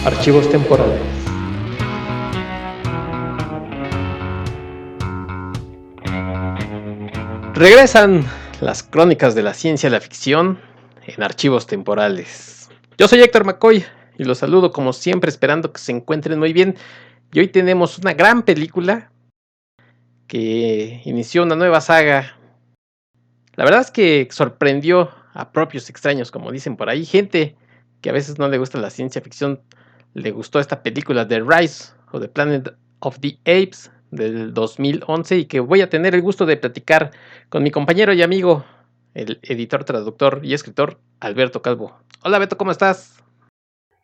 Archivos temporales. Regresan las crónicas de la ciencia y la ficción en Archivos temporales. Yo soy Héctor McCoy y los saludo como siempre, esperando que se encuentren muy bien. Y hoy tenemos una gran película que inició una nueva saga. La verdad es que sorprendió a propios extraños, como dicen por ahí. Gente que a veces no le gusta la ciencia ficción, le gustó esta película The Rise of the Planet of the Apes del 2011 y que voy a tener el gusto de platicar con mi compañero y amigo, el editor, traductor y escritor Alberto Calvo. Hola Beto, ¿cómo estás?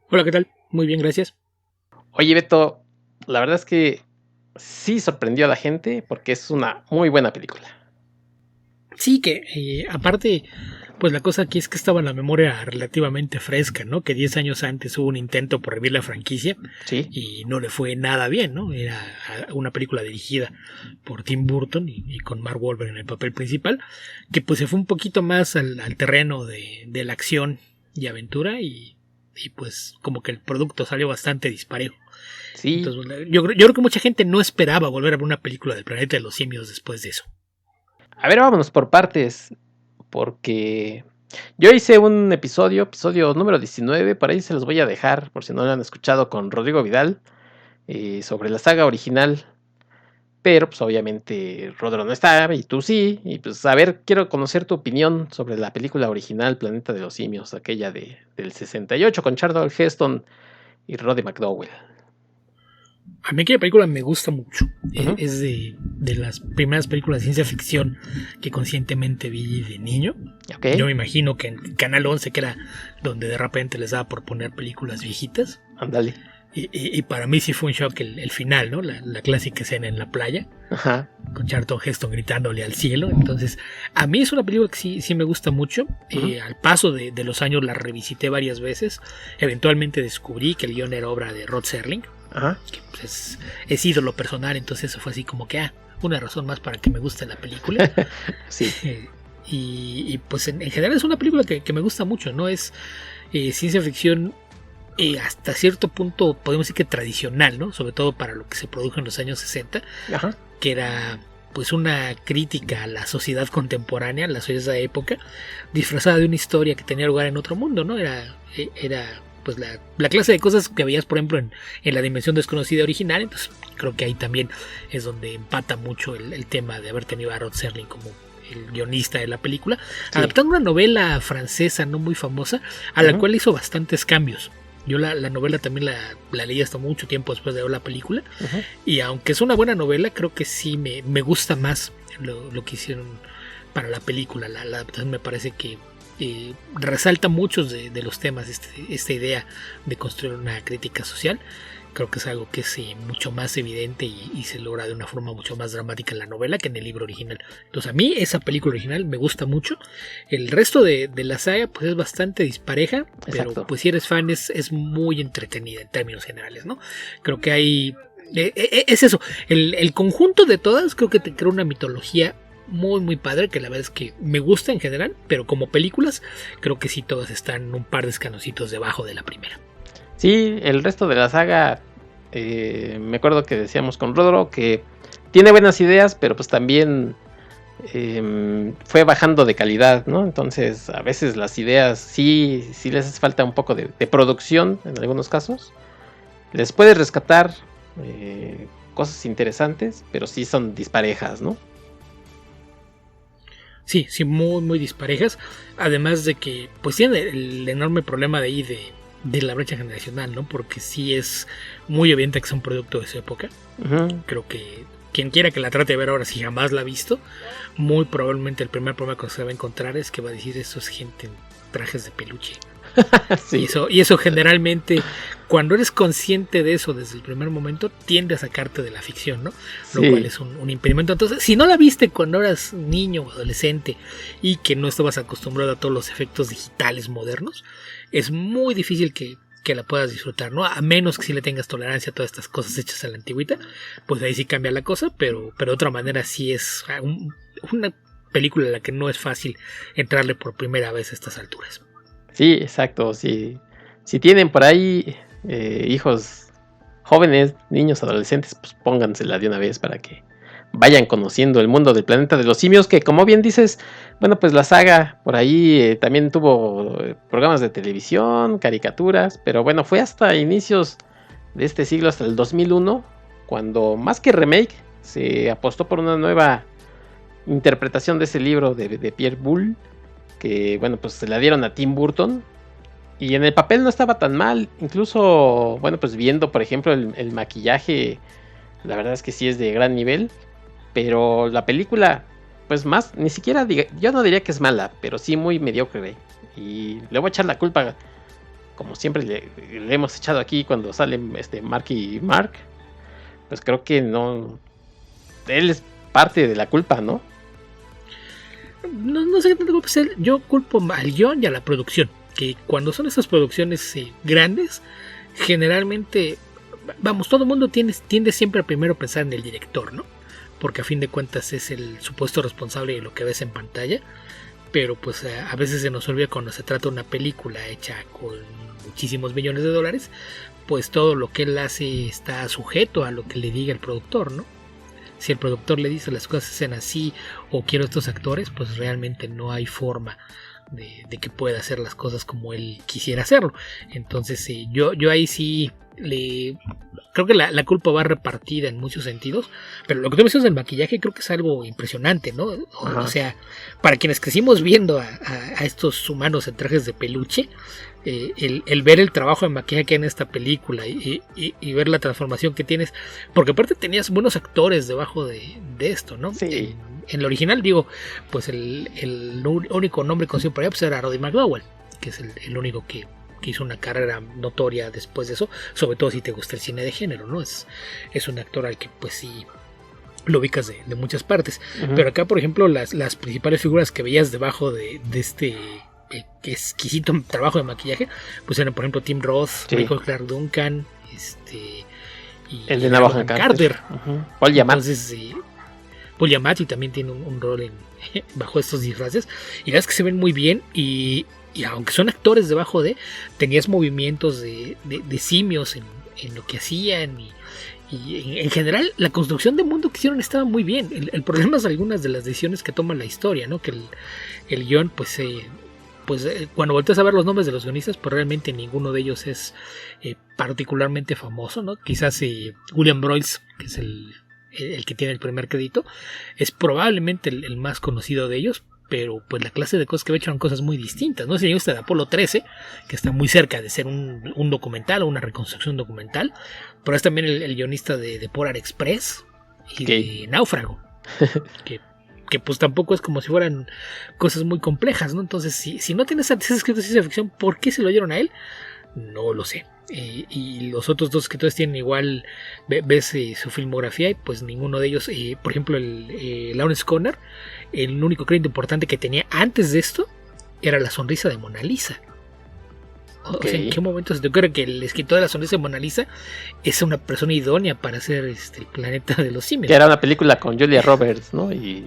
Hola, ¿qué tal? Muy bien, gracias. Oye Beto, la verdad es que sí sorprendió a la gente porque es una muy buena película. Sí, que aparte, pues la cosa aquí es que estaba en la memoria relativamente fresca, ¿no? Que 10 años antes hubo un intento por revivir la franquicia Sí. y no le fue nada bien, ¿no? Era una película dirigida por Tim Burton y con Mark Wahlberg en el papel principal, que pues se fue un poquito más al terreno de la acción y aventura y pues como que el producto salió bastante disparejo. Sí. Entonces, yo creo que mucha gente no esperaba volver a ver una película del planeta de los simios después de eso. A ver, vámonos por partes, porque yo hice un episodio número 19, por ahí se los voy a dejar, por si no lo han escuchado, con Rodrigo Vidal, sobre la saga original, pero pues obviamente Rodro no está, y tú sí, y pues a ver, quiero conocer tu opinión sobre la película original Planeta de los Simios, aquella del 68, con Charlton Heston y Roddy McDowell. A mí aquella película me gusta mucho. Uh-huh. Es de las primeras películas de ciencia ficción que conscientemente vi de niño. Okay. Yo me imagino que en Canal 11, que era donde de repente les daba por poner películas viejitas. Ándale. Y para mí sí fue un shock el final, ¿no? La clásica escena en la playa. Ajá. Con Charlton Heston gritándole al cielo. Entonces, a mí es una película que sí me gusta mucho. Uh-huh. Al paso de los años la revisité varias veces. Eventualmente descubrí que el guion era obra de Rod Serling. Ajá. Que pues es ídolo personal, entonces eso fue así como que una razón más para que me guste la película. Sí. Y pues en general es una película que me gusta mucho, ¿no? Es ciencia ficción hasta cierto punto podemos decir que tradicional, ¿no? Sobre todo para lo que se produjo en los años 60. Ajá. Que era pues una crítica a la sociedad contemporánea, la sociedad de esa época, disfrazada de una historia que tenía lugar en otro mundo, ¿no? Era pues la clase de cosas que veías, por ejemplo, en La Dimensión Desconocida original. Entonces creo que ahí también es donde empata mucho el tema de haber tenido a Rod Serling como el guionista de la película, sí, adaptando una novela francesa no muy famosa, a la cual hizo bastantes cambios. Yo la novela también la leí hasta mucho tiempo después de ver la película, y aunque es una buena novela, creo que sí me gusta más lo que hicieron para la película. La adaptación me parece que resalta muchos de los temas, esta idea de construir una crítica social. Creo que es algo que es mucho más evidente y se logra de una forma mucho más dramática en la novela que en el libro original. Entonces a mí esa película original me gusta mucho. El resto de la saga pues es bastante dispareja. Exacto. Pero pues si eres fan es muy entretenida en términos generales, ¿no? Creo que hay... es eso, el conjunto de todas creo que te crea una mitología muy muy padre, que la verdad es que me gusta en general, pero como películas creo que sí todas están un par de escaloncitos debajo de la primera. Sí, el resto de la saga, me acuerdo que decíamos con Rodro que tiene buenas ideas, pero pues también fue bajando de calidad, ¿no? Entonces a veces las ideas sí les hace falta un poco de producción en algunos casos. Les puedes rescatar cosas interesantes, pero sí son disparejas, ¿no? Sí, muy, muy disparejas. Además de que, pues tiene el enorme problema de ahí de la brecha generacional, ¿no? Porque sí es muy evidente que es un producto de su época. Uh-huh. Creo que quien quiera que la trate de ver ahora, si jamás la ha visto, muy probablemente el primer problema que se va a encontrar es que va a decir: eso es gente en trajes de peluche. Sí. Y eso generalmente, cuando eres consciente de eso desde el primer momento, tiende a sacarte de la ficción, ¿no? Lo cual es un impedimento. Entonces, si no la viste cuando eras niño o adolescente y que no estabas acostumbrado a todos los efectos digitales modernos, es muy difícil que la puedas disfrutar, ¿no? A menos que si le tengas tolerancia a todas estas cosas hechas a la antigüita, pues ahí sí cambia la cosa, pero de otra manera sí es una película a la que no es fácil entrarle por primera vez a estas alturas. Sí, exacto, sí. Si tienen por ahí hijos jóvenes, niños, adolescentes, pues póngansela de una vez para que vayan conociendo el mundo del planeta de los simios, que como bien dices, bueno, pues la saga por ahí también tuvo programas de televisión, caricaturas, pero bueno, fue hasta inicios de este siglo, hasta el 2001, cuando más que remake, se apostó por una nueva interpretación de ese libro de Pierre Boulle, que bueno, pues se la dieron a Tim Burton, y en el papel no estaba tan mal, incluso, bueno, pues viendo por ejemplo el maquillaje, la verdad es que sí es de gran nivel, pero la película, pues más, ni siquiera, yo no diría que es mala, pero sí muy mediocre, y le voy a echar la culpa, como siempre le hemos echado aquí cuando salen Mark y Mark, pues creo que no, él es parte de la culpa, ¿no? No sé qué tanto culpa es él. Yo culpo al guión y a la producción, que cuando son estas producciones grandes, generalmente, vamos, todo el mundo tiende siempre a primero pensar en el director, ¿no? Porque a fin de cuentas es el supuesto responsable de lo que ves en pantalla, pero pues a veces se nos olvida cuando se trata de una película hecha con muchísimos millones de dólares, pues todo lo que él hace está sujeto a lo que le diga el productor, ¿no? Si el productor le dice las cosas sean así o quiero estos actores, pues realmente no hay forma de que pueda hacer las cosas como él quisiera hacerlo. Entonces yo ahí sí creo que la culpa va repartida en muchos sentidos, pero lo que tú mencionas del maquillaje creo que es algo impresionante, ¿no? O sea, para quienes crecimos viendo a estos humanos en trajes de peluche, el ver el trabajo de maquillaje que hay en esta película y ver la transformación que tienes, porque aparte tenías buenos actores debajo de esto, ¿no? Sí. En el original, digo, pues el único nombre conocido por ahí pues era Roddy McDowall, que es el único que hizo una carrera notoria después de eso, sobre todo si te gusta el cine de género, ¿no? Es un actor al que pues sí lo ubicas de muchas partes. Uh-huh. Pero acá, por ejemplo, las principales figuras que veías debajo de este exquisito trabajo de maquillaje, pues eran por ejemplo Tim Roth, sí, Michael Clark Duncan, y el de Navajo Carter. Uh-huh. Paul Giamatti. Entonces, Paul Giamatti también tiene un rol bajo estos disfraces, y la verdad es que se ven muy bien, y aunque son actores debajo tenías movimientos de simios en lo que hacían, y en general la construcción de mundo que hicieron estaba muy bien. El problema es algunas de las decisiones que toma la historia, ¿no? Que el guión pues cuando volteas a ver los nombres de los guionistas, pues realmente ninguno de ellos es particularmente famoso, ¿no? Quizás William Broyles, que es el que tiene el primer crédito, es probablemente el más conocido de ellos, pero pues la clase de cosas que había hecho eran cosas muy distintas, ¿no? Si usted de Apolo 13, que está muy cerca de ser un documental o una reconstrucción documental, pero es también el guionista de Polar Express y de Náufrago, que pues tampoco es como si fueran cosas muy complejas, ¿no? Entonces, si no tienes antes escrito ciencia ficción, ¿por qué se lo dieron a él? No lo sé. Y los otros dos escritores tienen igual, ves su filmografía, y pues ninguno de ellos, por ejemplo, Lawrence Konner, el único crédito importante que tenía antes de esto era La sonrisa de Mona Lisa. O sea, ¿en qué momento se te ocurre que el escritor de La sonrisa de Mona Lisa es una persona idónea para hacer el planeta de los simios? Que era una película con Julia Roberts, ¿no? Y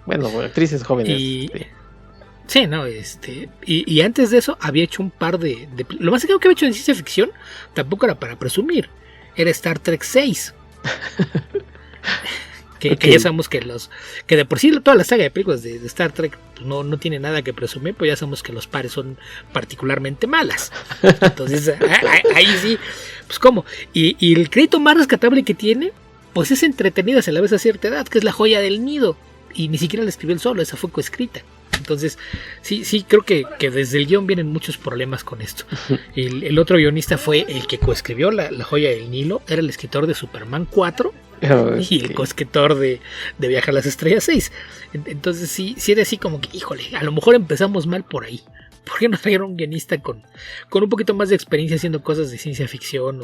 bueno, actrices jóvenes. Sí, no, y antes de eso había hecho un par de lo más que había hecho en ciencia ficción tampoco era para presumir, era Star Trek 6. que ya sabemos que de por sí toda la saga de películas de Star Trek no tiene nada que presumir, pues ya sabemos que los pares son particularmente malas. Entonces ahí sí, pues cómo. Y el crédito más rescatable que tiene, pues es entretenida, se la ves a cierta edad, que es La joya del nido, y ni siquiera la escribió él solo, esa fue coescrita. Entonces, sí, creo que desde el guión vienen muchos problemas con esto. El otro guionista fue el que coescribió la joya del Nilo, era el escritor de Superman 4 y el coescritor de Viaje a las Estrellas 6. Entonces, sí era así como que, híjole, a lo mejor empezamos mal por ahí. ¿Por qué no trajeron un guionista con un poquito más de experiencia haciendo cosas de ciencia ficción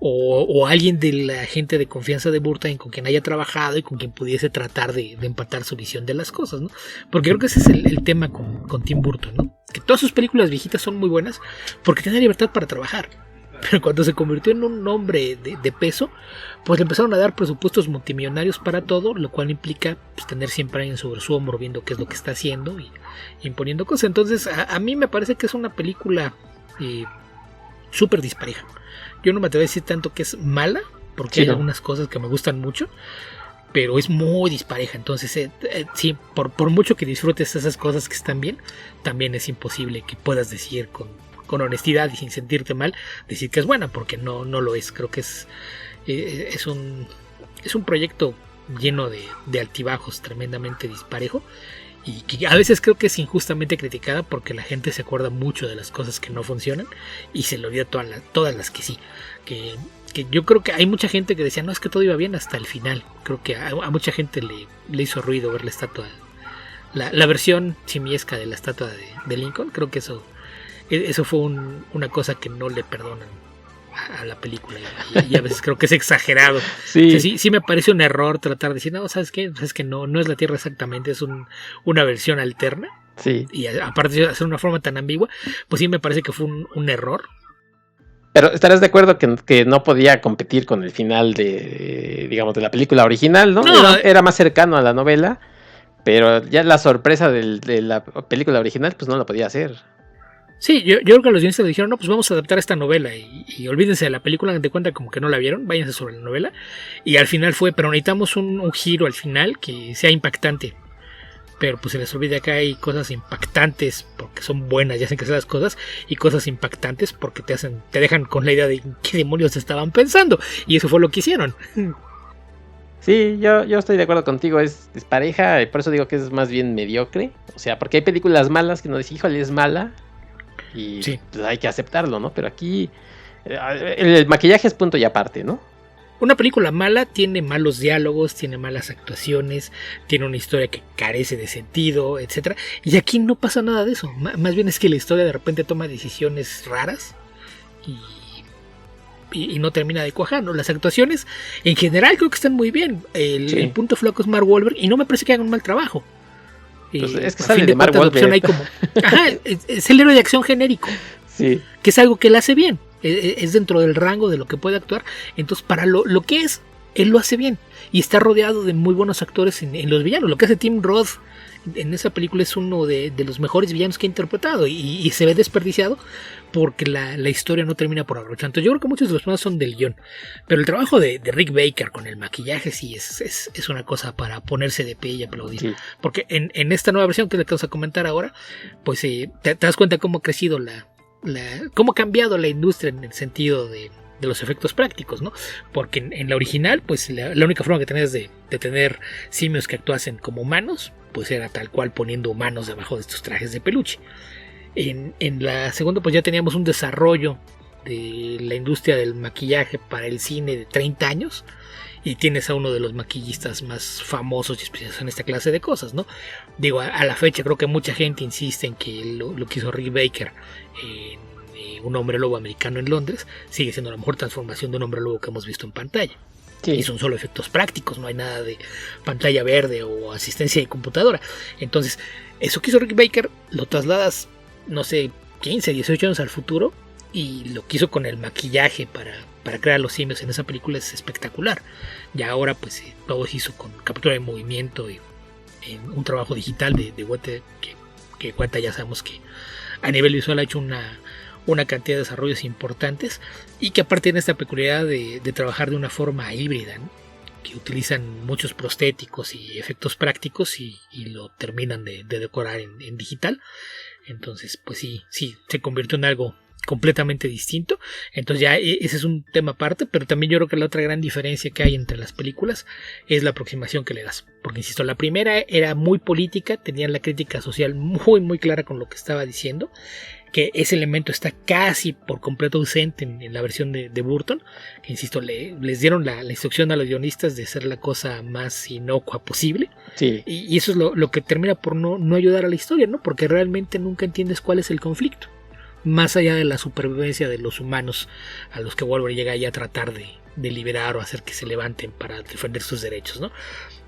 o alguien de la gente de confianza de Burton con quien haya trabajado y con quien pudiese tratar de empatar su visión de las cosas, ¿no? Porque creo que ese es el tema con Tim Burton, ¿no? Que todas sus películas viejitas son muy buenas porque tiene libertad para trabajar, pero cuando se convirtió en un hombre de peso, pues le empezaron a dar presupuestos multimillonarios para todo, lo cual implica pues, tener siempre alguien sobre su hombro viendo qué es lo que está haciendo y imponiendo cosas. Entonces a mí me parece que es una película súper dispareja. Yo no me atrevo a decir tanto que es mala, porque Sí, hay ¿no? algunas cosas que me gustan mucho, pero es muy dispareja. Entonces, sí, por mucho que disfrutes esas cosas que están bien, también es imposible que puedas decir con honestidad y sin sentirte mal, decir que es buena, porque no lo es. Creo que es un proyecto lleno de altibajos, tremendamente disparejo, y que a veces creo que es injustamente criticada porque la gente se acuerda mucho de las cosas que no funcionan y se le olvida todas las que sí. Que yo creo que hay mucha gente que decía, no, es que todo iba bien hasta el final. Creo que a mucha gente le hizo ruido ver la estatua, la versión simiesca de la estatua de Lincoln. Creo que eso fue una cosa que no le perdonan a la película, y a veces creo que es exagerado. Sí. O sea, sí me parece un error tratar de decir, no, ¿sabes qué? Es que no es la Tierra exactamente, es una versión alterna. Sí. Y aparte de hacer una forma tan ambigua, pues sí me parece que fue un error. Pero estarás de acuerdo que no podía competir con el final digamos, de la película original, ¿no? No, Era más cercano a la novela, pero ya la sorpresa de la película original, pues no lo podía hacer. sí, yo creo que los guionistas le dijeron, no, pues vamos a adaptar esta novela y olvídense de la película, hagan de cuenta como que no la vieron, váyanse sobre la novela. Y al final pero necesitamos un giro al final que sea impactante. Pero pues se les olvida que hay cosas impactantes porque son buenas y hacen crecer las cosas, y cosas impactantes porque te dejan con la idea de qué demonios estaban pensando, y eso fue lo que hicieron. Sí, yo estoy de acuerdo contigo, es pareja, y por eso digo que es más bien mediocre. O sea, porque hay películas malas que uno dice, híjole, es mala, y Sí. pues hay que aceptarlo, ¿no? Pero aquí el maquillaje es punto y aparte, ¿no? Una película mala tiene malos diálogos, tiene malas actuaciones, tiene una historia que carece de sentido, etc. Y aquí no pasa nada de eso. Más bien es que la historia de repente toma decisiones raras y no termina de cuajar, ¿no? Las actuaciones en general creo que están muy bien. El punto flaco es Mark Wahlberg y no me parece que hagan un mal trabajo. Pues es que A sale fin de Mark cuentas, la opción Wahlberg. hay es el héroe de acción genérico. Sí. Que es algo que él hace bien, es dentro del rango de lo que puede actuar. Entonces, para lo que es, él lo hace bien, y está rodeado de muy buenos actores en los villanos. Lo que hace Tim Roth en esa película es uno de los mejores villanos que ha interpretado, y se ve desperdiciado porque la historia no termina por abrochar. Entonces yo creo que muchos de los problemas son del guión, pero el trabajo de Rick Baker con el maquillaje sí es una cosa para ponerse de pie y aplaudir. Sí. Porque en esta nueva versión que le vamos a comentar ahora, pues te das cuenta cómo ha crecido cómo ha cambiado la industria en el sentido de los efectos prácticos, ¿no? Porque en la original, pues la única forma que tenías de tener simios que actuasen como humanos, pues era tal cual poniendo humanos debajo de estos trajes de peluche. En la segunda, pues ya teníamos un desarrollo de la industria del maquillaje para el cine de 30 años, y tienes a uno de los maquillistas más famosos y especializados en esta clase de cosas, ¿no? Digo, a la fecha creo que mucha gente insiste en que lo que hizo Rick Baker en Un hombre lobo americano en Londres sigue siendo la mejor transformación de un hombre lobo que hemos visto en pantalla. Sí. Y son solo efectos prácticos, no hay nada de pantalla verde o asistencia de computadora. Entonces, eso que hizo Rick Baker lo trasladas, no sé, 15, 18 años al futuro, y lo que hizo con el maquillaje para crear los simios en esa película es espectacular. Y ahora pues todo se hizo con captura de movimiento y en un trabajo digital de Weta, que Weta ya sabemos que a nivel visual ha hecho una cantidad de desarrollos importantes, y que aparte tiene esta peculiaridad de trabajar de una forma híbrida, ¿no? Que utilizan muchos prostéticos y efectos prácticos y lo terminan de decorar en digital. Entonces pues sí, se convirtió en algo completamente distinto. Entonces ya ese es un tema aparte, pero también yo creo que la otra gran diferencia que hay entre las películas es la aproximación que le das, porque insisto, la primera era muy política, tenían la crítica social muy muy clara con lo que estaba diciendo, que ese elemento está casi por completo ausente en la versión de Burton, que insisto, les dieron la instrucción a los guionistas de hacer la cosa más inocua posible. Sí. Y eso es lo que termina por no ayudar a la historia, ¿no? Porque realmente nunca entiendes cuál es el conflicto, más allá de la supervivencia de los humanos a los que Wolverine llega ahí a tratar de liberar o hacer que se levanten para defender sus derechos, ¿no?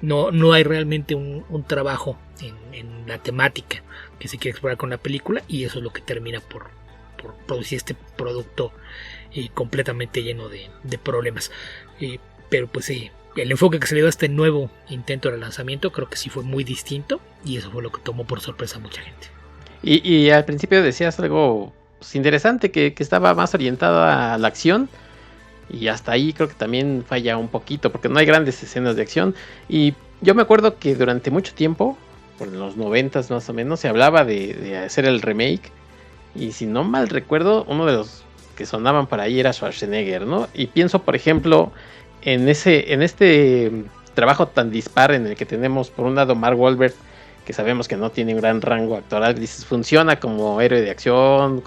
No hay realmente un trabajo en la temática que se quiere explorar con la película, y eso es lo que termina por producir este producto completamente lleno de problemas. Pero pues el enfoque que se le dio a este nuevo intento de lanzamiento creo que sí fue muy distinto, y eso fue lo que tomó por sorpresa a mucha gente. Y al principio decías algo pues, interesante, que estaba más orientado a la acción. Y hasta ahí creo que también falla un poquito, porque no hay grandes escenas de acción. Y yo me acuerdo que durante mucho tiempo, por los 90s más o menos, se hablaba de hacer el remake. Y si no mal recuerdo, uno de los que sonaban por ahí era Schwarzenegger, ¿no? Y pienso, por ejemplo, en este trabajo tan dispar en el que tenemos, por un lado, Mark Wahlberg, que sabemos que no tiene un gran rango actoral, dices, funciona como héroe de acción,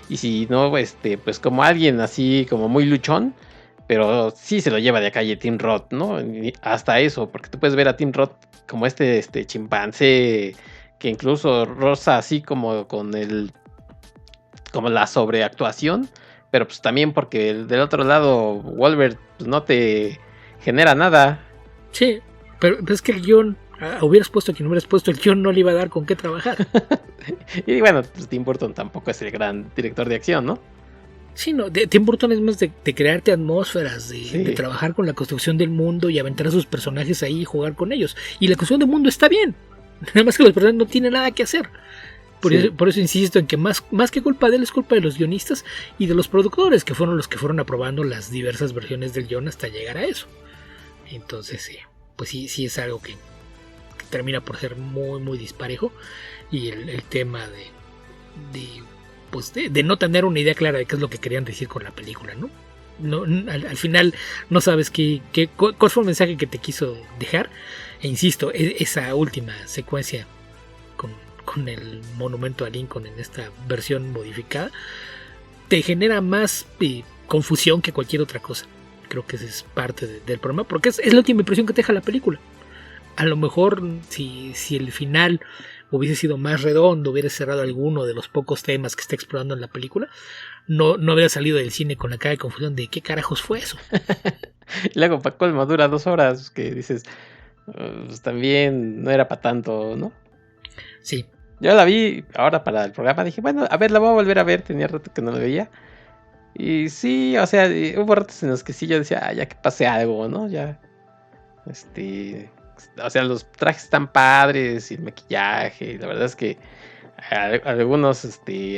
y si no, pues como alguien así, como muy luchón, pero sí se lo lleva de calle Tim Roth, ¿no? Y hasta eso, porque tú puedes ver a Tim Roth como este chimpancé que incluso roza así como como la sobreactuación, pero pues también porque del otro lado Wolverine pues, no te genera nada. Sí, pero es que el guión, hubieras puesto a quien hubieras puesto, el guión no le iba a dar con qué trabajar. Y bueno, pues Tim Burton tampoco es el gran director de acción, ¿no? Sí, no, Tim Burton es más de crearte atmósferas, de trabajar con la construcción del mundo y aventar a sus personajes ahí y jugar con ellos. Y la construcción del mundo está bien, nada más que los personajes no tienen nada que hacer. Por eso insisto en que más que culpa de él es culpa de los guionistas y de los productores, que fueron los que fueron aprobando las diversas versiones del guion hasta llegar a eso. Entonces, pues sí es algo que termina por ser muy, muy disparejo. Y el tema de no tener una idea clara de qué es lo que querían decir con la película, ¿no? Al final no sabes cuál fue el mensaje que te quiso dejar. E insisto, esa última secuencia con el monumento a Lincoln en esta versión modificada te genera más confusión que cualquier otra cosa. Creo que ese es parte del problema, porque es la última impresión que te deja la película. A lo mejor si el final hubiese sido más redondo, hubiera cerrado alguno de los pocos temas que está explorando en la película, no hubiera salido del cine con la cara de confusión de qué carajos fue eso. Y luego para colmo dura 2 horas, que dices, pues también no era para tanto, ¿no? Sí. Yo la vi ahora para el programa, dije, bueno, a ver, la voy a volver a ver, tenía rato que no la veía. Y sí, o sea, hubo ratos en los que sí yo decía, ya que pase algo, ¿no? Ya, o sea, los trajes están padres y el maquillaje, y la verdad es que algunos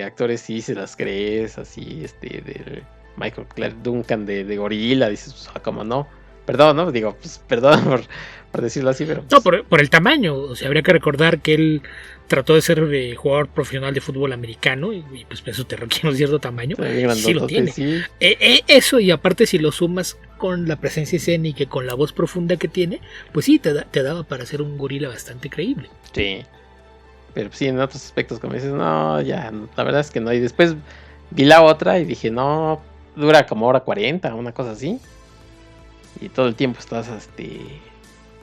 actores sí se las crees, así, de Michael Clark Duncan de Gorilla, dices, pues, ¿cómo no? Perdón, ¿no? Digo, pues perdón por decirlo así, pero... Pues... No, por el tamaño, o sea, habría que recordar que él trató de ser jugador profesional de fútbol americano y pues eso te requiere un cierto tamaño. Sí lo tiene. Sí. Eso, y aparte si lo sumas con la presencia escénica y con la voz profunda que tiene, pues sí, te daba para ser un gorila bastante creíble. Sí, pero sí, en otros aspectos como dices, no, ya, la verdad es que no. Y después vi la otra y dije, no, dura como hora 40, una cosa así. Y todo el tiempo estás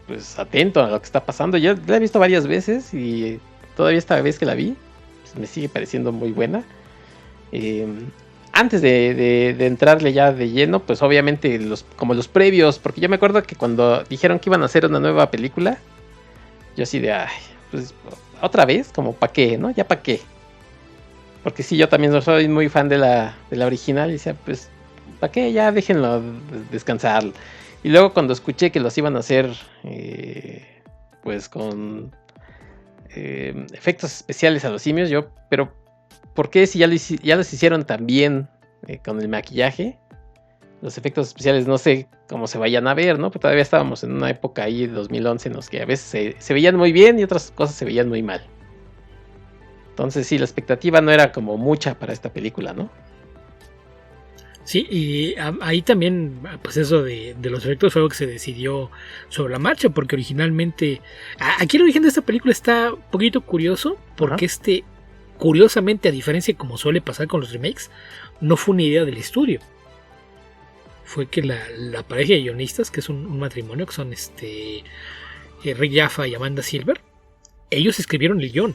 pues atento a lo que está pasando. Yo la he visto varias veces y todavía esta vez que la vi pues me sigue pareciendo muy buena. Antes de entrarle ya de lleno, pues obviamente como los previos, porque yo me acuerdo que cuando dijeron que iban a hacer una nueva película, yo así de, ay, pues otra vez, como pa' qué, ¿no? Ya pa' qué. Porque sí, yo también no soy muy fan de la original y decía, pues, ¿pa' qué? Ya déjenlo descansar. Y luego cuando escuché que los iban a hacer pues con efectos especiales a los simios, pero ¿por qué si ya los hicieron tan bien con el maquillaje? Los efectos especiales no sé cómo se vayan a ver, ¿no? Pero todavía estábamos en una época ahí, 2011, en los que a veces se veían muy bien y otras cosas se veían muy mal. Entonces sí, la expectativa no era como mucha para esta película, ¿no? Sí, y ahí también, pues eso de los efectos fue algo que se decidió sobre la marcha, porque originalmente, aquí el origen de esta película está un poquito curioso, porque curiosamente, a diferencia de como suele pasar con los remakes, no fue una idea del estudio. Fue que la pareja de guionistas, que es un matrimonio, que son Rick Jaffa y Amanda Silver, ellos escribieron el guión.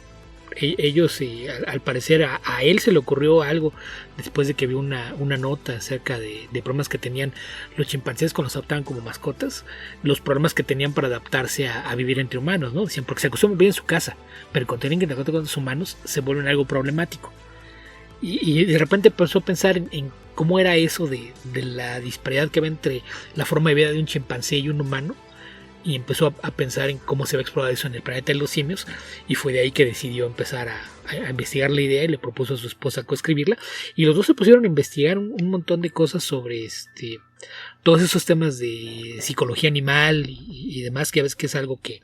Ellos, al parecer, a él se le ocurrió algo después de que vio una nota acerca de problemas que tenían los chimpancés cuando se adoptaban como mascotas, los problemas que tenían para adaptarse a vivir entre humanos, ¿no? Decían, porque se acostumbran a vivir en su casa, pero cuando tienen que interactuar con los humanos se vuelven algo problemático. Y de repente empezó a pensar en cómo era eso de la disparidad que había entre la forma de vida de un chimpancé y un humano. y empezó a pensar en cómo se va a explorar eso en el planeta de los simios, y fue de ahí que decidió empezar a investigar la idea y le propuso a su esposa coescribirla, y los dos se pusieron a investigar un montón de cosas sobre todos esos temas de psicología animal y demás, que ya ves que es algo que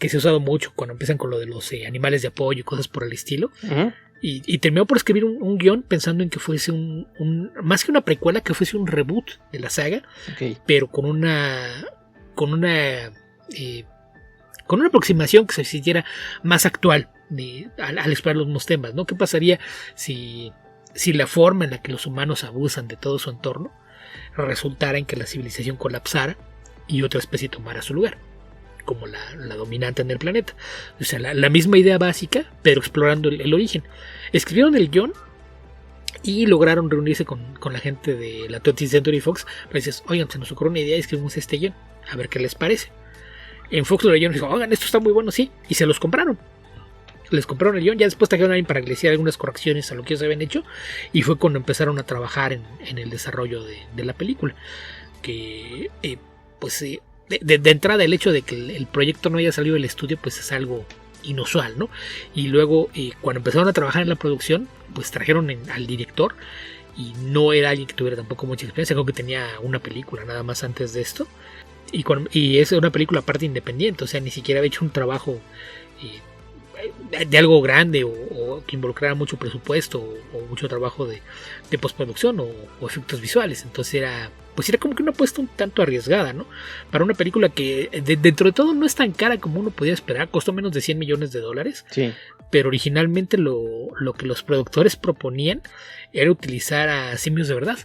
se ha usado mucho cuando empiezan con lo de los animales de apoyo y cosas por el estilo. Uh-huh. Y terminó por escribir un guión pensando en que fuese más que una precuela, que fuese un reboot de la saga, okay, pero con una aproximación que se sintiera más actual al explorar los mismos temas, ¿no? ¿Qué pasaría si la forma en la que los humanos abusan de todo su entorno resultara en que la civilización colapsara y otra especie tomara su lugar como la dominante en el planeta? O sea, la misma idea básica, pero explorando el origen. Escribieron el guión y lograron reunirse con la gente de la 20th Century Fox. Pero dices, oigan, se nos ocurrió una idea y escribimos este guión, a ver qué les parece. En Fox lo leyeron y dijo, oigan, esto está muy bueno, sí, y se los compraron. Les compraron el guión, ya después trajeron a alguien para que le hiciera algunas correcciones a lo que ellos habían hecho, y fue cuando empezaron a trabajar en el desarrollo de la película. Que de entrada, el hecho de que el proyecto no haya salido del estudio pues es algo inusual, ¿no? Y luego cuando empezaron a trabajar en la producción, pues trajeron al director, y no era alguien que tuviera tampoco mucha experiencia, creo que tenía una película nada más antes de esto, y es una película aparte independiente, o sea, ni siquiera había hecho un trabajo de algo grande o que involucrara mucho presupuesto o mucho trabajo de postproducción o efectos visuales. Entonces era como que una apuesta un tanto arriesgada, ¿no? Para una película que dentro de todo no es tan cara como uno podía esperar, costó menos de $100 millones. Sí. Pero originalmente lo que los productores proponían era utilizar a simios de verdad,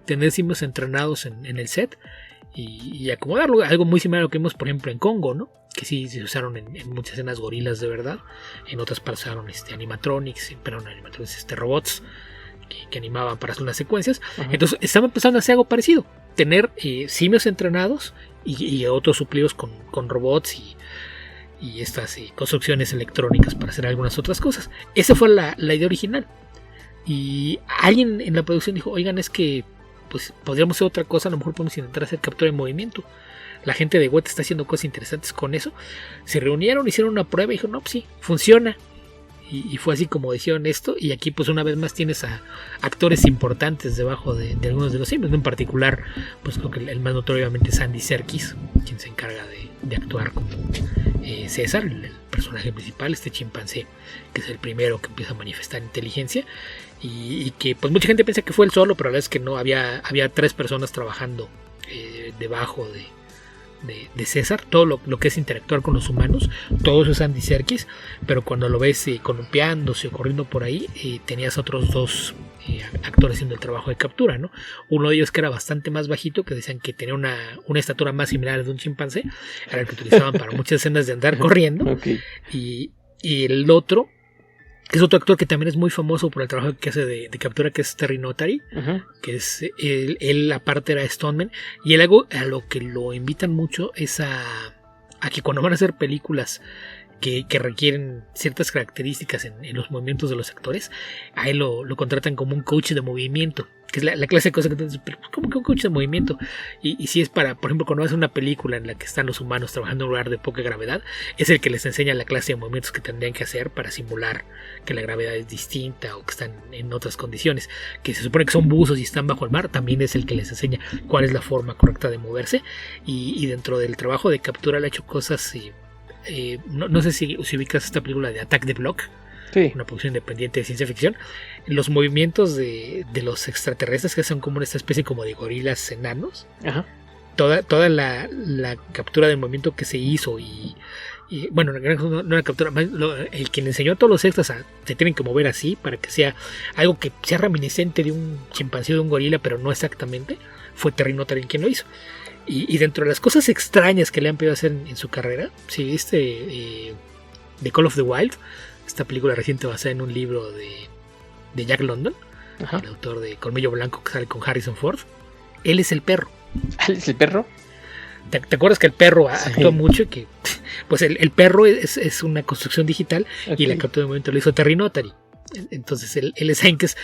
tener simios entrenados en el set y acomodarlo, algo muy similar a lo que vimos por ejemplo en Congo, ¿no? Que sí se usaron en muchas escenas gorilas de verdad, en otras pasaron animatronics, robots que animaban para hacer unas secuencias. Uh-huh. Entonces estaban empezando a hacer algo parecido, tener simios entrenados y otros suplidos con robots y estas construcciones electrónicas para hacer algunas otras cosas. Esa fue la idea original, y alguien en la producción dijo, oigan, es que pues podríamos hacer otra cosa, a lo mejor podemos intentar hacer captura de movimiento. La gente de Weta está haciendo cosas interesantes con eso. Se reunieron, hicieron una prueba y dijeron, no, pues sí, funciona. Y fue así como dijeron esto. Y aquí pues una vez más tienes a actores importantes debajo de algunos de los simios, ¿no? En particular, pues creo que el más notorio obviamente es Andy Serkis, quien se encarga de actuar como César, el personaje principal, este chimpancé, que es el primero que empieza a manifestar inteligencia. Y que pues mucha gente piensa que fue él solo, pero la verdad es que no, había 3 personas trabajando debajo de César. Todo lo que es interactuar con los humanos, todo eso es Andy Serkis, pero cuando lo ves columpiándose o corriendo por ahí, tenías otros 2 actores haciendo el trabajo de captura, ¿no? Uno de ellos que era bastante más bajito, que decían que tenía una estatura más similar a la de un chimpancé, era el que utilizaban para muchas escenas de andar corriendo. Okay. Y el otro es otro actor que también es muy famoso por el trabajo que hace de captura, que es Terry Notary, uh-huh, que es él aparte era stuntman, y él algo a lo que lo invitan mucho es a que cuando van a hacer películas que requieren ciertas características en los movimientos de los actores, a él lo contratan como un coach de movimiento, que es la clase de cosa que te dicen, ¿cómo que un coach de movimiento? Y si es para, por ejemplo, cuando haces una película en la que están los humanos trabajando en un lugar de poca gravedad, es el que les enseña la clase de movimientos que tendrían que hacer para simular que la gravedad es distinta o que están en otras condiciones, que se supone que son buzos y están bajo el mar, también es el que les enseña cuál es la forma correcta de moverse. Y dentro del trabajo de captura le ha hecho cosas, no sé si ubicas esta película de Attack the Block. Sí. Una producción independiente de ciencia ficción. Los movimientos de los extraterrestres, que son como una especie como de gorilas enanos. Ajá. Toda la captura del movimiento que se hizo y bueno, no la captura, el que le enseñó a todos los extras se tienen que mover así para que sea algo que sea reminiscente de un chimpancé o de un gorila, pero no exactamente, fue Terry Notary quien lo hizo. Y dentro de las cosas extrañas que le han podido hacer en su carrera, si viste The Call of the Wild, esta película reciente basada en un libro de Jack London, ajá, el autor de Colmillo Blanco, que sale con Harrison Ford. Él es el perro. ¿Él es el perro? ¿Te acuerdas que el perro actúa mucho? Y que, pues el perro es una construcción digital, okay, y la captura de movimiento lo hizo Terry Notary. Entonces él es alguien que es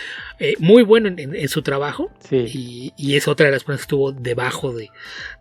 muy bueno en su trabajo, sí. y es otra de las personas que estuvo debajo de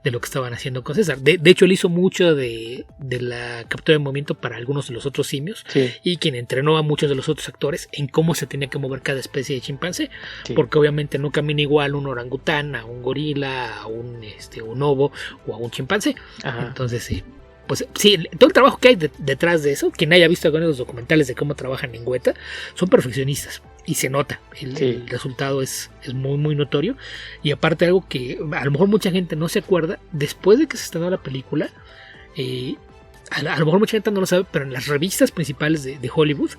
lo que estaban haciendo con César. De hecho, él hizo mucho de la captura de movimiento para algunos de los otros simios, Sí. y quien entrenó a muchos de los otros actores en cómo se tenía que mover cada especie de chimpancé, Sí. porque obviamente no camina igual un orangután a un gorila, a un bonobo o a un chimpancé. Ajá. Entonces, pues sí, todo el trabajo que hay detrás de eso, quien haya visto algunos de los documentales de cómo trabajan en Weta, son perfeccionistas y se nota. El resultado es muy, muy notorio. Y aparte, algo que a lo mejor mucha gente no se acuerda, después de que se estrenó la película, a lo mejor mucha gente no lo sabe, pero en las revistas principales de Hollywood,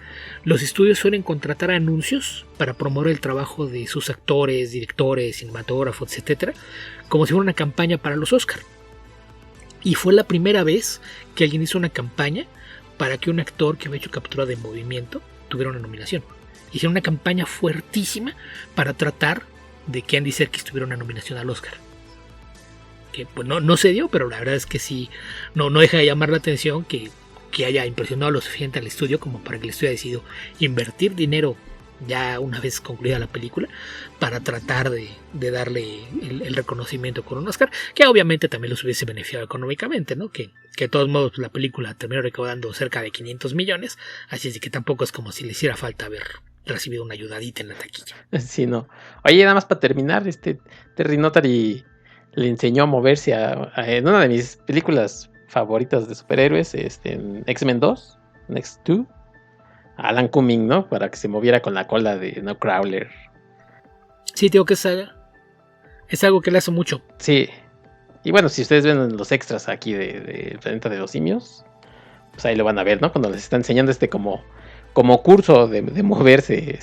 los estudios suelen contratar anuncios para promover el trabajo de sus actores, directores, cinematógrafos, etcétera, como si fuera una campaña para los Oscar. Y fue la primera vez que alguien hizo una campaña para que un actor que había hecho captura de movimiento tuviera una nominación. Hicieron una campaña fuertísima para tratar de que Andy Serkis tuviera una nominación al Oscar. Que pues no se dio, pero la verdad es que sí, no deja de llamar la atención que haya impresionado lo suficiente al estudio como para que el estudio haya decidido invertir dinero ya una vez concluida la película para tratar de darle el reconocimiento con un Oscar, que obviamente también los hubiese beneficiado económicamente, ¿no? Que de todos modos la película terminó recaudando cerca de 500 millones, así es que tampoco es como si le hiciera falta haber recibido una ayudadita en la taquilla. Sí, no. Oye, nada más para terminar, Terry Notary le enseñó a moverse en una de mis películas favoritas de superhéroes, en X-Men 2, Next 2, a Alan Cumming, ¿no? Para que se moviera con la cola de Nightcrawler. Sí, digo que es algo que le hace mucho. Sí. Y bueno, si ustedes ven los extras aquí de Planeta de los Simios, pues ahí lo van a ver, ¿no? Cuando les está enseñando como curso de moverse,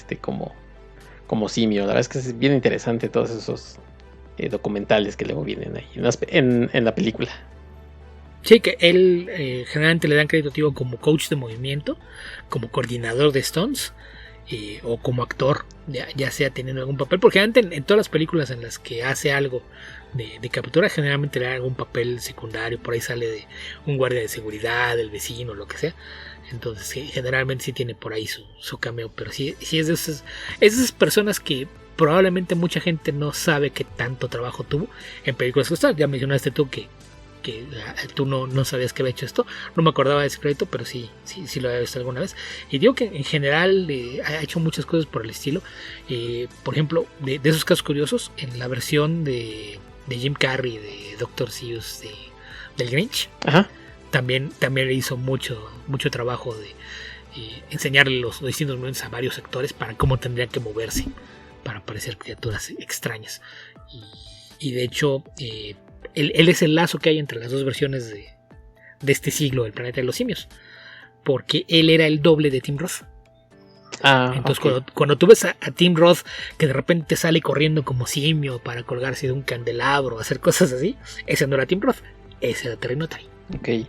como simio. La verdad es que es bien interesante todos esos documentales que luego vienen ahí en la película. Sí, que él generalmente le dan crédito tío como coach de movimiento, como coordinador de stunts, o como actor, ya sea teniendo algún papel, porque generalmente en todas las películas en las que hace algo de captura, generalmente le da algún papel secundario, por ahí sale de un guardia de seguridad, del vecino, lo que sea. Entonces sí, generalmente sí tiene por ahí su cameo, pero sí es de esas personas que probablemente mucha gente no sabe que tanto trabajo tuvo en películas. Ya mencionaste tú que tú no sabías que había hecho esto. No me acordaba de ese crédito, pero sí lo había visto alguna vez. Y digo que en general ha hecho muchas cosas por el estilo. Por ejemplo, de esos casos curiosos, en la versión de Jim Carrey de Dr. Seuss del Grinch, Ajá. también le hizo mucho trabajo de enseñarle los distintos movimientos a varios actores para cómo tendrían que moverse para parecer criaturas extrañas. Y de hecho, él es el lazo que hay entre las dos versiones de este siglo del Planeta de los Simios, porque él era el doble de Tim Roth. Entonces okay. cuando tú ves a Tim Roth que de repente sale corriendo como simio para colgarse de un candelabro o hacer cosas así, ese no era Tim Roth, ese era Terry Notary. Okay.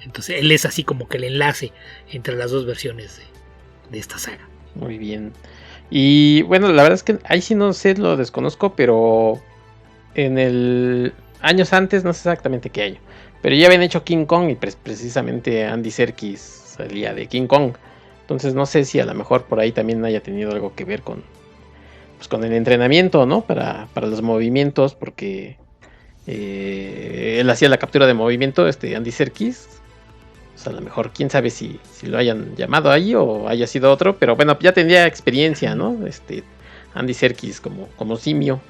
Entonces él es así como que el enlace entre las dos versiones de esta saga. Muy bien. Y bueno, la verdad es que ahí sí no sé, lo desconozco, pero en el años antes, no sé exactamente qué año, pero ya habían hecho King Kong y precisamente Andy Serkis salía de King Kong. Entonces no sé si a lo mejor por ahí también haya tenido algo que ver con el entrenamiento, ¿no? Para los movimientos, porque él hacía la captura de movimiento, Andy Serkis. O sea, a lo mejor, quién sabe si lo hayan llamado ahí o haya sido otro, pero bueno, ya tendría experiencia, ¿no? Andy Serkis como simio.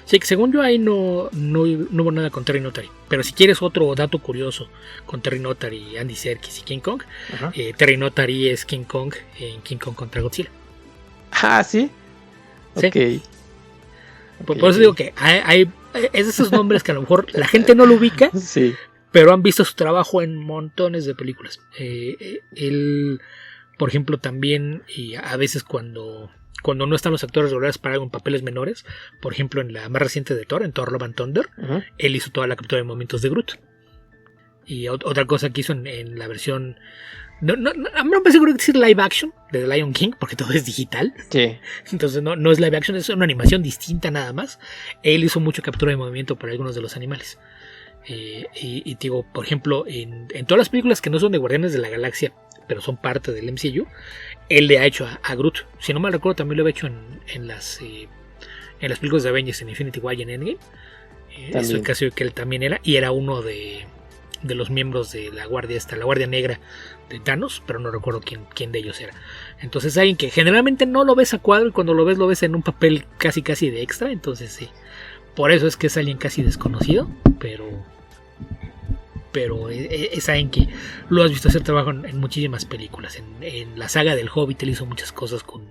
Sí, que según yo ahí no hubo nada con Terry Notary. Pero si quieres otro dato curioso con Terry Notary, Andy Serkis y King Kong, Terry Notary es King Kong en King Kong contra Godzilla. Ah, ¿sí? Okay. Por eso digo que hay esos nombres que a lo mejor la gente no lo ubica, sí, pero han visto su trabajo en montones de películas. Él, por ejemplo, también a veces cuando no están los actores regulares para algo en papeles menores, por ejemplo en la más reciente de Thor, en Thor Love and Thunder, él hizo toda la captura de movimientos de Groot. Y otra cosa que hizo en la versión, no me seguro decir live action de The Lion King, porque todo es digital. Sí. Entonces no es live action, es una animación distinta nada más. Él hizo mucha captura de movimiento para algunos de los animales. Y digo, por ejemplo, en todas las películas que no son de Guardianes de la Galaxia, pero son parte del MCU, él le ha hecho a Groot. Si no mal recuerdo, también lo había hecho en las películas de Avengers, en Infinity War y en Endgame. Estoy casi seguro que él también era, y era uno de los miembros de la Guardia Negra de Thanos, pero no recuerdo quién de ellos era. Entonces alguien que generalmente no lo ves a cuadro, y cuando lo ves en un papel casi de extra. Entonces sí, por eso es que es alguien casi desconocido, pero es alguien que lo has visto hacer trabajo en muchísimas películas. En la saga del Hobbit él hizo muchas cosas con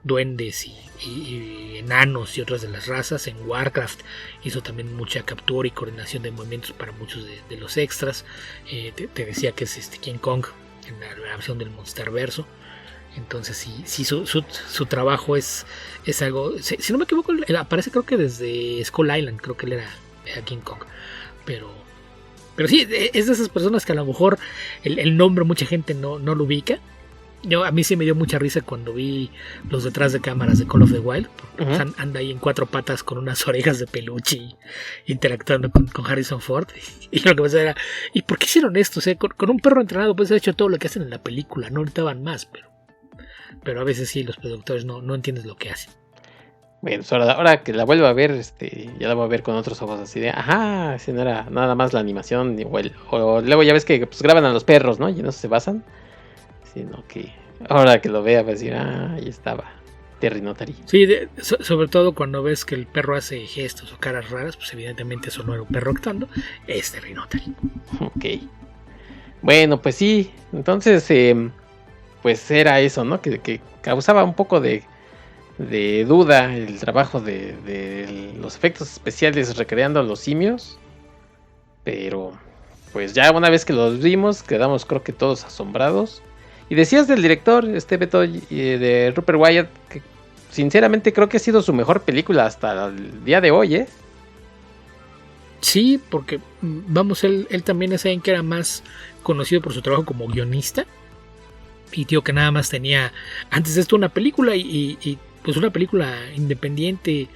duendes y enanos y otras de las razas. En Warcraft hizo también mucha captura y coordinación de movimientos para muchos de los extras. Te decía que es King Kong en la versión del Monsterverso. Entonces sí su trabajo es algo, si no me equivoco, él aparece creo que desde Skull Island, creo que él era King Kong, pero sí, es de esas personas que a lo mejor el nombre mucha gente no lo ubica. A mí sí me dio mucha risa cuando vi los detrás de cámaras de Call of the Wild. Porque anda ahí en 4 patas con unas orejas de peluche interactuando con Harrison Ford. Y lo que pensaba era, ¿y por qué hicieron esto? O sea, con un perro entrenado puedes haber hecho todo lo que hacen en la película, no necesitaban más, pero a veces sí, los productores no entiendes lo que hacen. Bueno, pues ahora que la vuelvo a ver, ya la voy a ver con otros ojos así de, ajá, si no era nada más la animación, o luego ya ves que pues graban a los perros, ¿no? Y en eso se basan, sino que ahora que lo vea va a decir, ahí estaba Terry Notary. Sí, sobre todo cuando ves que el perro hace gestos o caras raras, pues evidentemente eso no era un perro actuando, es Terry Notary. Ok. Bueno, pues sí, entonces, pues era eso, ¿no? Que causaba un poco de duda el trabajo de los efectos especiales recreando a los simios, pero pues ya una vez que los vimos quedamos creo que todos asombrados. Y decías del director Beto, de Rupert Wyatt, que sinceramente creo que ha sido su mejor película hasta el día de hoy, Sí, porque vamos, él también es alguien que era más conocido por su trabajo como guionista, y tío que nada más tenía antes de esto una película y pues una película independiente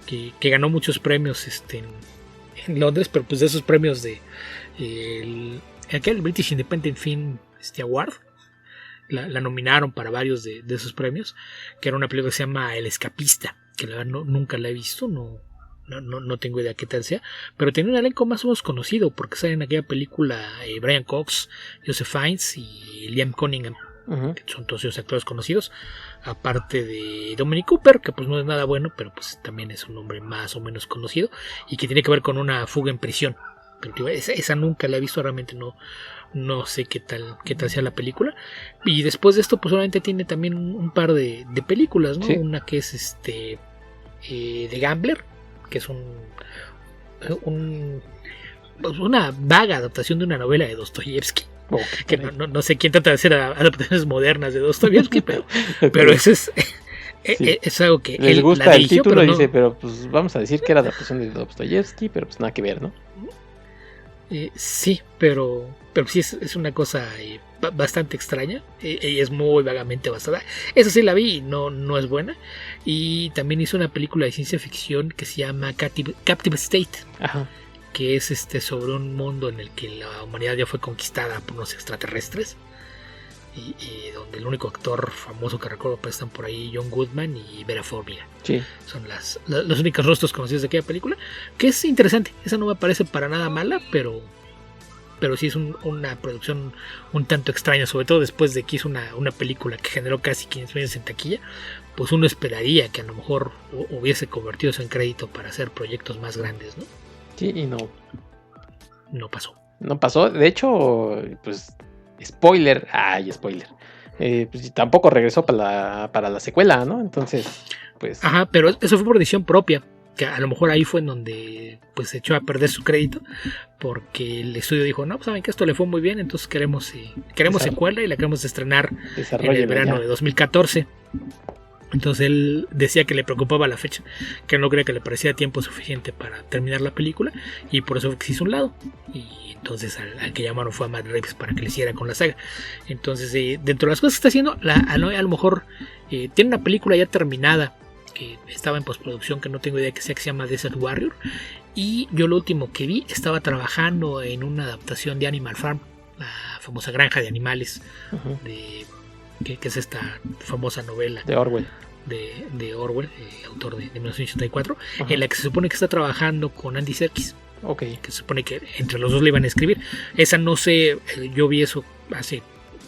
que ganó muchos premios en Londres, pero pues de esos premios de aquel British Independent Film Award, la nominaron para varios de esos premios, que era una película que se llama El Escapista, que la verdad nunca la he visto, no tengo idea qué tal sea, pero tenía un elenco más o menos conocido, porque sale en aquella película Brian Cox, Joseph Fiennes y Liam Cunningham. Que son todos esos actores conocidos, aparte de Dominic Cooper, que pues no es nada bueno, pero pues también es un hombre más o menos conocido y que tiene que ver con una fuga en prisión. Pero esa nunca la he visto, realmente no sé qué tal sea la película. Y después de esto pues solamente tiene también un par de películas, ¿no? Sí. Una que es The Gambler, que es una vaga adaptación de una novela de Dostoyevsky. Que no sé quién trata de hacer adaptaciones modernas de Dostoyevsky, pero eso es algo que les él gusta el título, dice, pero pues vamos a decir que era adaptación de Dostoyevsky, pero pues nada que ver, ¿no? Sí, pero sí es una cosa bastante extraña, y es muy vagamente basada. Esa sí la vi y no es buena. Y también hizo una película de ciencia ficción que se llama Captive State. Ajá. Que es sobre un mundo en el que la humanidad ya fue conquistada por unos extraterrestres, y donde el único actor famoso que recuerdo pues están por ahí John Goodman y Vera Farmiga. Sí. Son los únicos rostros conocidos de aquella película, que es interesante. Esa no me parece para nada mala, pero sí es una producción un tanto extraña, sobre todo después de que hizo una película que generó casi 500 millones en taquilla. Pues uno esperaría que a lo mejor hubiese convertido eso en crédito para hacer proyectos más grandes, ¿no? Sí, y no pasó. No pasó, de hecho, pues spoiler, pues tampoco regresó para la secuela, ¿no? Entonces, pues... Ajá, pero eso fue por decisión propia, que a lo mejor ahí fue en donde pues se echó a perder su crédito, porque el estudio dijo, no, pues saben que esto le fue muy bien, entonces queremos secuela y la queremos estrenar en el verano de 2014. Entonces él decía que le preocupaba la fecha, que no creía que le parecía tiempo suficiente para terminar la película, y por eso se hizo un lado. Y entonces al que llamaron fue a Matt Reeves para que le hiciera con la saga. Entonces dentro de las cosas que está haciendo, a lo mejor tiene una película ya terminada que estaba en postproducción, que no tengo idea que sea, que se llama Desert Warrior, Y yo lo último que vi, estaba trabajando en una adaptación de Animal Farm, la famosa granja de animales, que es esta famosa novela de Orwell, de Orwell, autor de 1984, en la que se supone que está trabajando con Andy Serkis. Okay. Que se supone que entre los dos le iban a escribir. Esa no sé, yo vi eso hace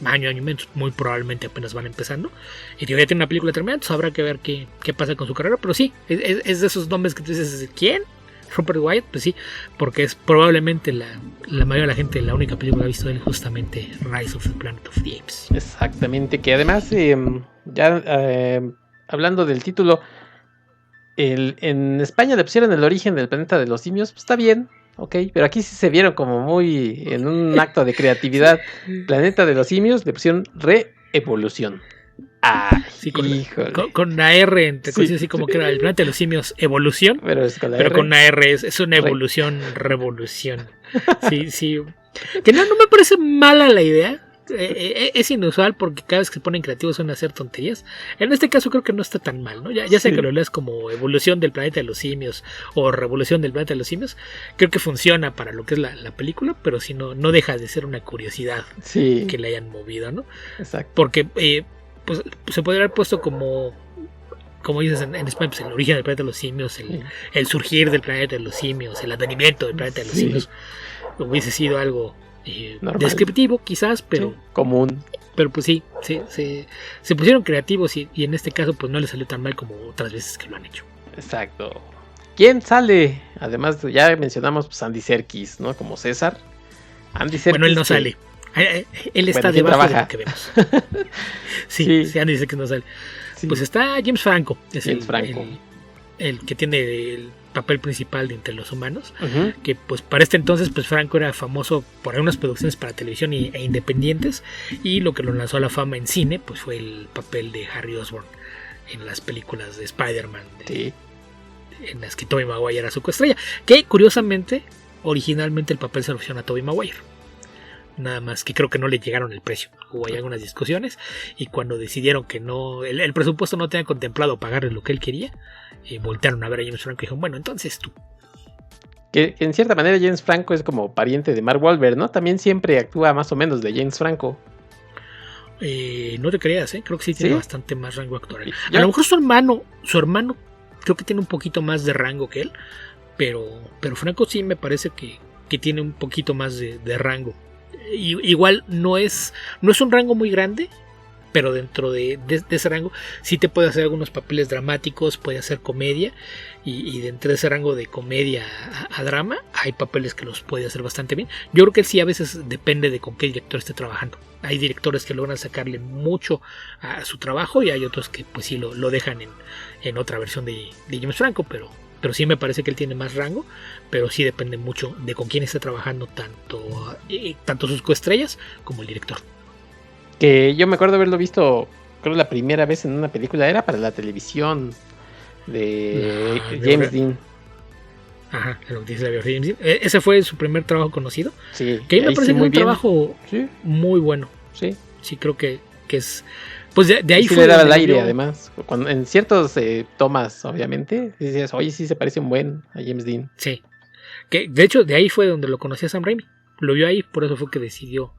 año y menos, muy probablemente apenas van empezando. Y digo, ya tiene una película terminada, entonces habrá que ver qué pasa con su carrera. Pero sí, es de esos nombres que tú dices, ¿quién? Rupert Wyatt, pues sí, porque es probablemente la mayoría de la gente, la única película que ha visto de él, justamente Rise of the Planet of the Apes. Exactamente, que además, hablando del título, en España le pusieron El origen del planeta de los simios, pues está bien, ok, pero aquí sí se vieron como muy en un acto de creatividad. Planeta de los simios le pusieron Re-evolución. Ay, sí, con la R entre cosas, así como que era el planeta de los simios evolución, pero con la R es una evolución, revolución. Sí. Que no me parece mala la idea. Es inusual porque cada vez que se ponen creativos son a hacer tonterías. En este caso creo que no está tan mal, ¿no? Ya sea que lo leas como evolución del planeta de los simios o revolución del planeta de los simios, creo que funciona para lo que es la película, pero si no deja de ser una curiosidad que le hayan movido, ¿no? Exacto. Porque pues se podría haber puesto como dices en España, pues el origen del planeta de los simios, el surgir del planeta de los simios, el advenimiento del planeta de los simios. Hubiese sido algo descriptivo quizás, pero común. Pero pues sí, se pusieron creativos y en este caso pues no les salió tan mal como otras veces que lo han hecho. Exacto. ¿Quién sale? Además ya mencionamos pues Andy Serkis, ¿no? Como César. Andy Serkis. Bueno, él no sale. Él está debajo de lo que vemos. sí, Andy Serkis no sale. Sí. Pues está James Franco. Es el que tiene el papel principal de Entre los Humanos, que pues para este entonces pues Franco era famoso por algunas producciones para televisión e independientes, y lo que lo lanzó a la fama en cine pues fue el papel de Harry Osborn en las películas de Spider-Man, en las que Tobey Maguire era su coestrella, que curiosamente originalmente el papel se lo ofrecieron a Tobey Maguire, nada más que creo que no le llegaron el precio. Hubo ahí algunas discusiones y cuando decidieron que no, el presupuesto no tenía contemplado pagarle lo que él quería, voltearon a ver a James Franco y dijeron, bueno, entonces tú. Que en cierta manera James Franco es como pariente de Mark Wahlberg, ¿no? También siempre actúa más o menos de James Franco. No te creas, creo que sí tiene bastante más rango actoral. A lo mejor su hermano creo que tiene un poquito más de rango que él, pero Franco sí me parece que tiene un poquito más de rango. Igual no es un rango muy grande, pero dentro de ese rango sí te puede hacer algunos papeles dramáticos, puede hacer comedia, y dentro de ese rango de comedia a drama hay papeles que los puede hacer bastante bien. Yo creo que sí, a veces depende de con qué director esté trabajando. Hay directores que logran sacarle mucho a su trabajo y hay otros que pues sí lo dejan en otra versión de James Franco, pero sí me parece que él tiene más rango, pero sí depende mucho de con quién está trabajando, tanto sus coestrellas como el director. Que yo me acuerdo haberlo visto, creo la primera vez en una película, era para la televisión de James Dean. Ajá, lo que dice la James Dean. Ese fue su primer trabajo conocido. Sí, que ahí me parece que es un trabajo muy bueno. Sí, creo que es. Pues de ahí sí le daba el aire, además. Cuando, en ciertos tomas, obviamente, decías, oye, sí se parece un buen a James Dean. Sí. Que de hecho, de ahí fue donde lo conocí a Sam Raimi. Lo vio ahí, por eso fue que decidió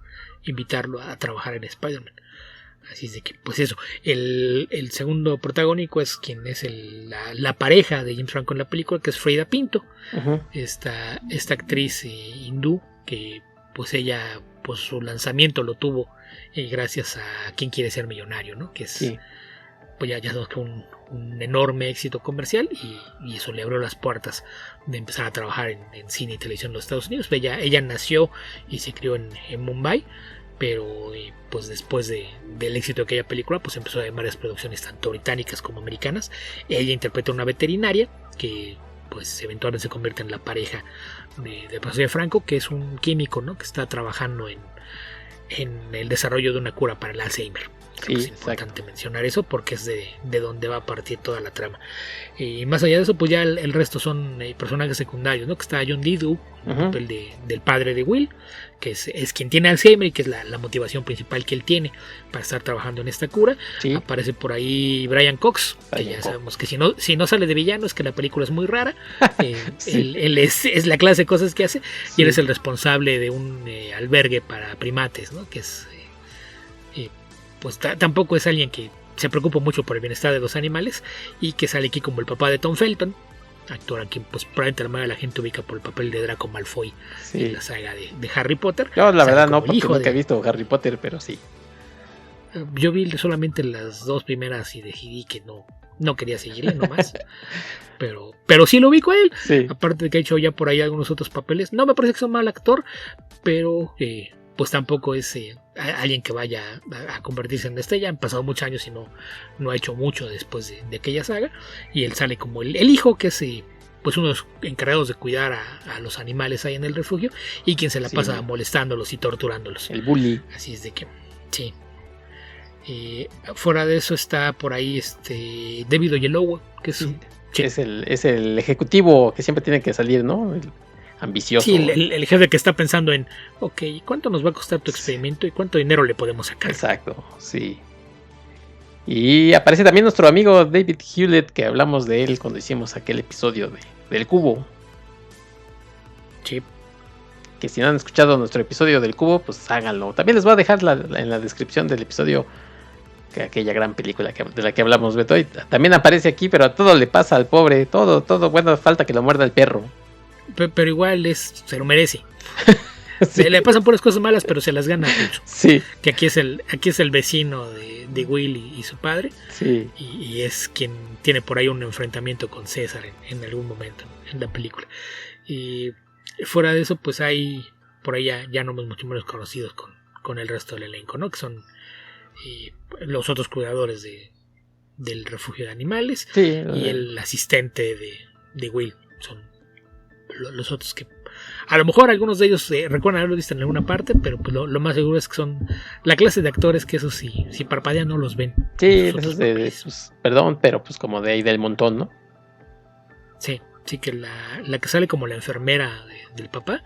invitarlo a trabajar en Spider-Man. Así es de que, pues eso. El segundo protagónico es quien es la pareja de James Franco en la película, que es Freida Pinto. Esta actriz hindú que, pues ella, pues su lanzamiento lo tuvo gracias a ¿Quién quiere ser millonario?, ¿no? Que es pues ya sabemos que un enorme éxito comercial y eso le abrió las puertas de empezar a trabajar en cine y televisión en los Estados Unidos. Ella nació y se crió en Mumbai, pero pues después del éxito de aquella película pues empezó a ver varias producciones tanto británicas como americanas. Ella interpreta a una veterinaria que pues eventualmente se convierte en la pareja de personaje Franco, que es un químico, ¿no? Que está trabajando en el desarrollo de una cura para el Alzheimer. Creo que es importante mencionar eso porque es de donde va a partir toda la trama. Y más allá de eso, pues ya el resto son personajes secundarios, ¿no? Que está John Didu, el papel del padre de Will, que es quien tiene Alzheimer y que es la motivación principal que él tiene para estar trabajando en esta cura. Sí. Aparece por ahí Brian Cox, que ya sabemos que si no sale de villano es que la película es muy rara. Sí. Él es la clase de cosas que hace, sí. Y él es el responsable de un albergue para primates, ¿no? Que es pues tampoco es alguien que se preocupa mucho por el bienestar de los animales y que sale aquí como el papá de Tom Felton, actor a quien pues probablemente la mayoría de la gente ubica por el papel de Draco Malfoy, sí. En la saga de Harry Potter. Yo la verdad no, porque nunca he visto Harry Potter, pero sí. Yo vi solamente las 2 primeras y decidí que no quería seguirle nomás. pero sí lo ubico a él, sí. Aparte de que ha hecho ya por ahí algunos otros papeles. No me parece que sea un mal actor, pero pues tampoco es alguien que vaya a convertirse en estrella. Han pasado muchos años y no ha hecho mucho después de aquella saga. Y él sale como el hijo, que es pues uno de los encargados de cuidar a los animales ahí en el refugio, y quien se la pasa molestándolos y torturándolos. El bully. Así es de que, sí. Fuera de eso está por ahí David Oyelowo, que es, sí. es el ejecutivo que siempre tiene que salir, ¿no? Ambicioso. Sí, el jefe que está pensando en, ok, ¿cuánto nos va a costar tu experimento y cuánto dinero le podemos sacar? Exacto, sí. Y aparece también nuestro amigo David Hewlett, que hablamos de él cuando hicimos aquel episodio del Cubo. Sí. Que si no han escuchado nuestro episodio del Cubo, pues háganlo. También les voy a dejar en la descripción del episodio aquella gran película de la que hablamos, Beto. Y también aparece aquí, pero a todo le pasa al pobre. Todo, bueno, falta que lo muerda el perro. Pero igual se lo merece. Sí. Le pasan puras cosas malas, pero se las gana mucho. Sí. Que aquí es el vecino de Will y su padre. Sí. Y es quien tiene por ahí un enfrentamiento con César en algún momento en la película. Y fuera de eso, pues hay por ahí ya nombres mucho menos conocidos con el resto del elenco, ¿no? Que son los otros cuidadores del refugio de animales. Sí, y el asistente de Will. Son los otros que a lo mejor algunos de ellos recuerdan haberlo visto en alguna parte, pero pues lo más seguro es que son la clase de actores que eso si parpadean no los ven. Sí, esos pues, perdón, pero pues como de ahí del montón, ¿no? Sí, que la que sale como la enfermera del papá,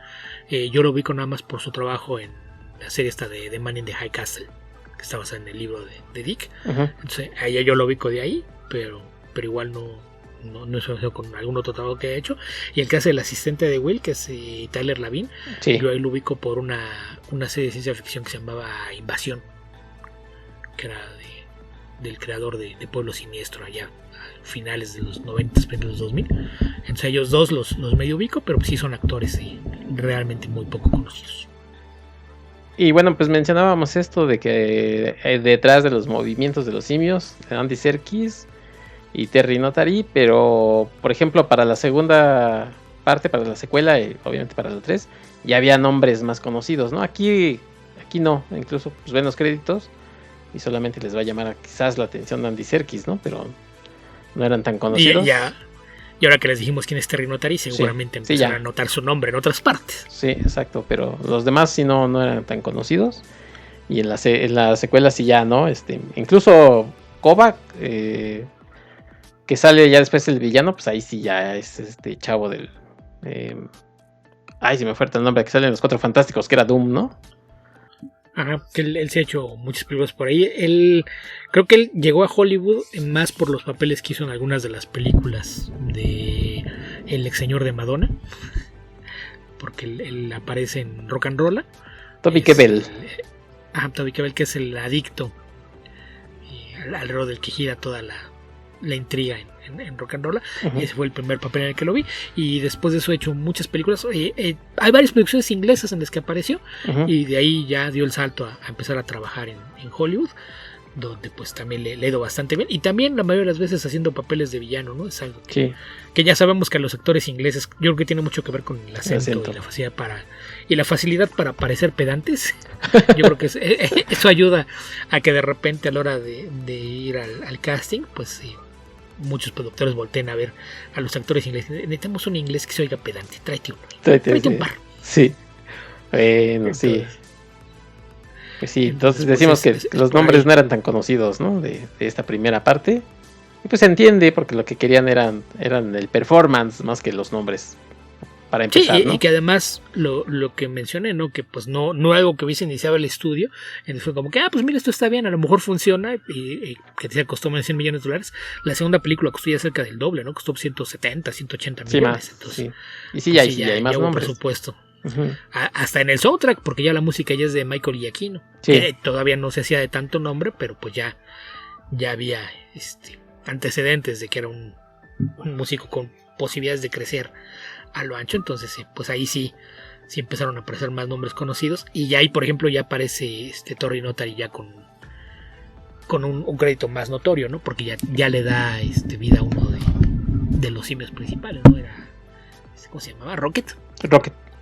yo lo ubico nada más por su trabajo en la serie esta de The Man in the High Castle, que está basada en el libro de Dick. Uh-huh. Entonces a ella yo lo ubico de ahí, pero igual no es con algún otro trabajo que haya hecho. Y el que hace el asistente de Will, que es Tyler Lavin, sí. Yo ahí lo ubico por una serie de ciencia ficción que se llamaba Invasión, que era del creador de Pueblo Siniestro allá a finales de los 90, principios de los 2000. Entonces ellos dos los medio ubico, pero sí son actores realmente muy poco conocidos. Y bueno, pues mencionábamos esto de que detrás de los movimientos de los simios, Andy Serkis y Terry Notary, pero por ejemplo para la segunda parte, para la secuela y obviamente para la 3, ya había nombres más conocidos, ¿no? Aquí no, incluso pues ven los créditos y solamente les va a llamar quizás la atención de Andy Serkis, ¿no? Pero no eran tan conocidos. Y ahora que les dijimos quién es Terry Notary, seguramente empezarán a notar su nombre en otras partes. Sí, exacto, pero los demás sí no eran tan conocidos. Y en la secuela sí ya, ¿no? Incluso Kovac, que sale ya después el villano, pues ahí sí ya es este chavo del... se me fue el nombre, que sale en Los Cuatro Fantásticos, que era Doom, ¿no? Ajá, que él se ha hecho muchas películas por ahí. Creo que él llegó a Hollywood más por los papeles que hizo en algunas de las películas de El ex señor de Madonna, porque él aparece en Rock and Roll. Toby Kebbell. Toby Kebbell, que es el adicto alrededor del que gira toda la intriga en Rock and Roll. Uh-huh. Ese fue el primer papel en el que lo vi, y después de eso he hecho muchas películas. Hay varias producciones inglesas en las que apareció. Uh-huh. Y de ahí ya dio el salto a empezar a trabajar en Hollywood, donde pues también le he ido bastante bien, y también la mayoría de las veces haciendo papeles de villano, ¿no? Es algo que ya sabemos que a los actores ingleses, yo creo que tiene mucho que ver con el acento. Y la facilidad para parecer pedantes. Yo creo que eso ayuda a que de repente a la hora de ir al casting, pues muchos productores volteen a ver a los actores ingleses. Necesitamos un inglés que se oiga pedante, tráete un par. Sí. Bueno, entonces, sí. Pues sí, entonces decimos que los nombres no eran tan conocidos, ¿no? De esta primera parte. Y pues se entiende, porque lo que querían eran el performance más que los nombres. Para empezar, sí, ¿no? y que además lo que mencioné, ¿no? Que pues no algo que hubiese iniciado el estudio. Entonces fue como que, pues mira, esto está bien, a lo mejor funciona. Y que te costó más de $100 millones. La segunda película costó ya cerca del doble, ¿no? Costó 170, 180 millones. Sí, más. Entonces, sí. Y sí, pues, hay más nombres. Por supuesto. Hasta en el soundtrack, porque ya la música ya es de Michael Giacchino. Sí. Que todavía no se hacía de tanto nombre, pero pues ya había antecedentes de que era un músico con posibilidades de crecer a lo ancho. Entonces pues ahí sí empezaron a aparecer más nombres conocidos, y ya ahí por ejemplo ya aparece Torrey Notary ya con un crédito más notorio, ¿no? Porque ya le da vida a uno de los simios principales, ¿no? Era, ¿cómo se llamaba? Rocket,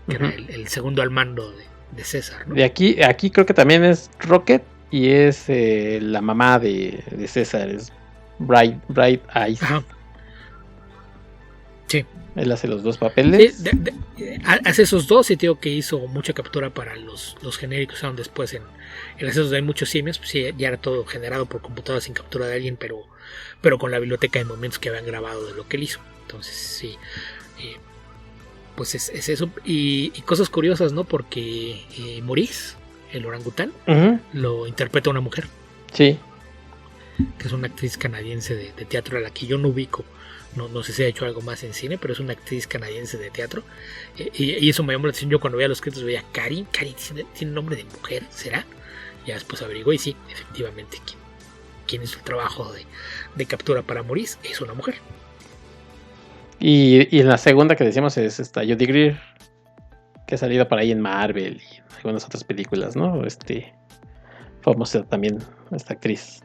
que era el segundo al mando de César, ¿no? De aquí creo que también es Rocket, y es la mamá de César, es Bright Eyes. Ajá. Sí. Él hace los dos papeles. Sí, hace esos dos, y digo que hizo mucha captura para los genéricos que usaron después en esos de muchos simios. Pues sí, ya era todo generado por computadora sin captura de alguien, pero con la biblioteca de momentos que habían grabado de lo que él hizo. Entonces sí, pues es eso. Y cosas curiosas, ¿no? Porque Maurice, el orangután, lo interpreta una mujer. Sí. Que es una actriz canadiense de teatro a la que yo no ubico. No sé si ha hecho algo más en cine, pero es una actriz canadiense de teatro. Y eso me llamó la atención. Yo cuando veía los créditos veía Karin tiene nombre de mujer, ¿será? Ya después averigué y sí, efectivamente, quien hizo el trabajo de captura para Maurice es una mujer. Y en la segunda que decíamos es esta Jodie Greer, que ha salido por ahí en Marvel y en algunas otras películas, ¿no? Famosa también esta actriz.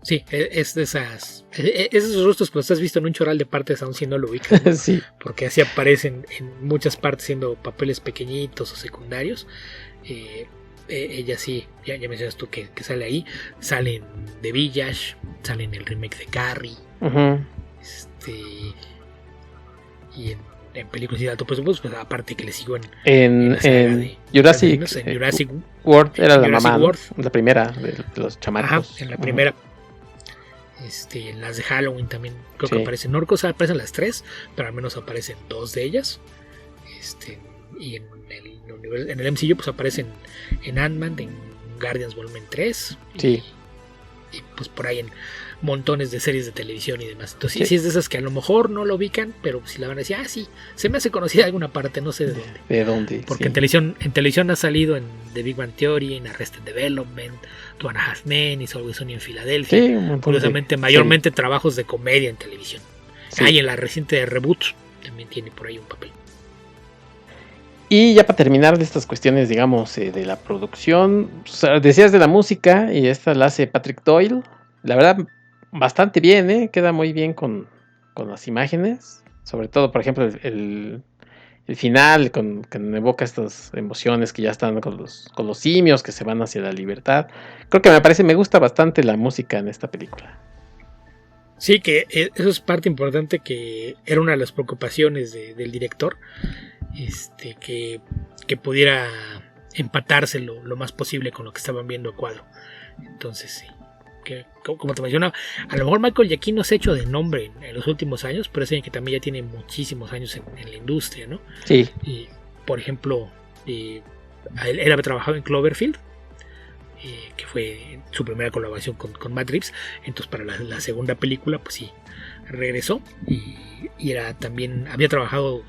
Sí, es de esos rostros que los has visto en un choral de partes aún si no lo ubicas, ¿no? Sí. Porque así aparecen en muchas partes siendo papeles pequeñitos o secundarios. Ella sí, ya mencionas tú que sale ahí. Sale en The Village, sale en el remake de Carrie. Y en películas y de alto presupuesto, pues aparte que le sigo en Jurassic World era la mamá, ¿no? La primera de los chamacos. Ajá, en la primera. En las de Halloween también creo que aparecen orcos, aparecen las 3, pero al menos aparecen 2 de ellas. Y en el MCU pues aparecen en Ant-Man, en Guardians Volumen 3. Sí. Y pues por ahí en montones de series de televisión y demás. Entonces sí es de esas que a lo mejor no lo ubican, pero si la van a decir, sí, se me hace conocida de alguna parte, no sé de dónde. ¿De dónde? Porque en televisión ha salido en The Big Bang Theory, en Arrested Development, Two and a Half Men, y Always Sunny en Filadelfia. Sí, curiosamente, mayormente trabajos de comedia en televisión. Sí. Y en la reciente de Reboot también tiene por ahí un papel. Y ya para terminar de estas cuestiones, digamos, de la producción, decías de la música, y esta la hace Patrick Doyle. La verdad, bastante bien, queda muy bien con las imágenes. Sobre todo, por ejemplo, el final, que evoca estas emociones que ya están con los simios que se van hacia la libertad. Creo que me gusta bastante la música en esta película. Sí, que eso es parte importante, que era una de las preocupaciones del director. Que pudiera empatarse lo más posible con lo que estaban viendo a cuadro. Entonces sí, que como te mencionaba, a lo mejor Michael Giacchino se ha hecho de nombre en los últimos años, pero es alguien que también ya tiene muchísimos años en la industria, ¿no? Sí. Y por ejemplo, él había trabajado en Cloverfield, que fue su primera colaboración con Matt Reeves. Entonces para la segunda película pues sí regresó, y era también había trabajado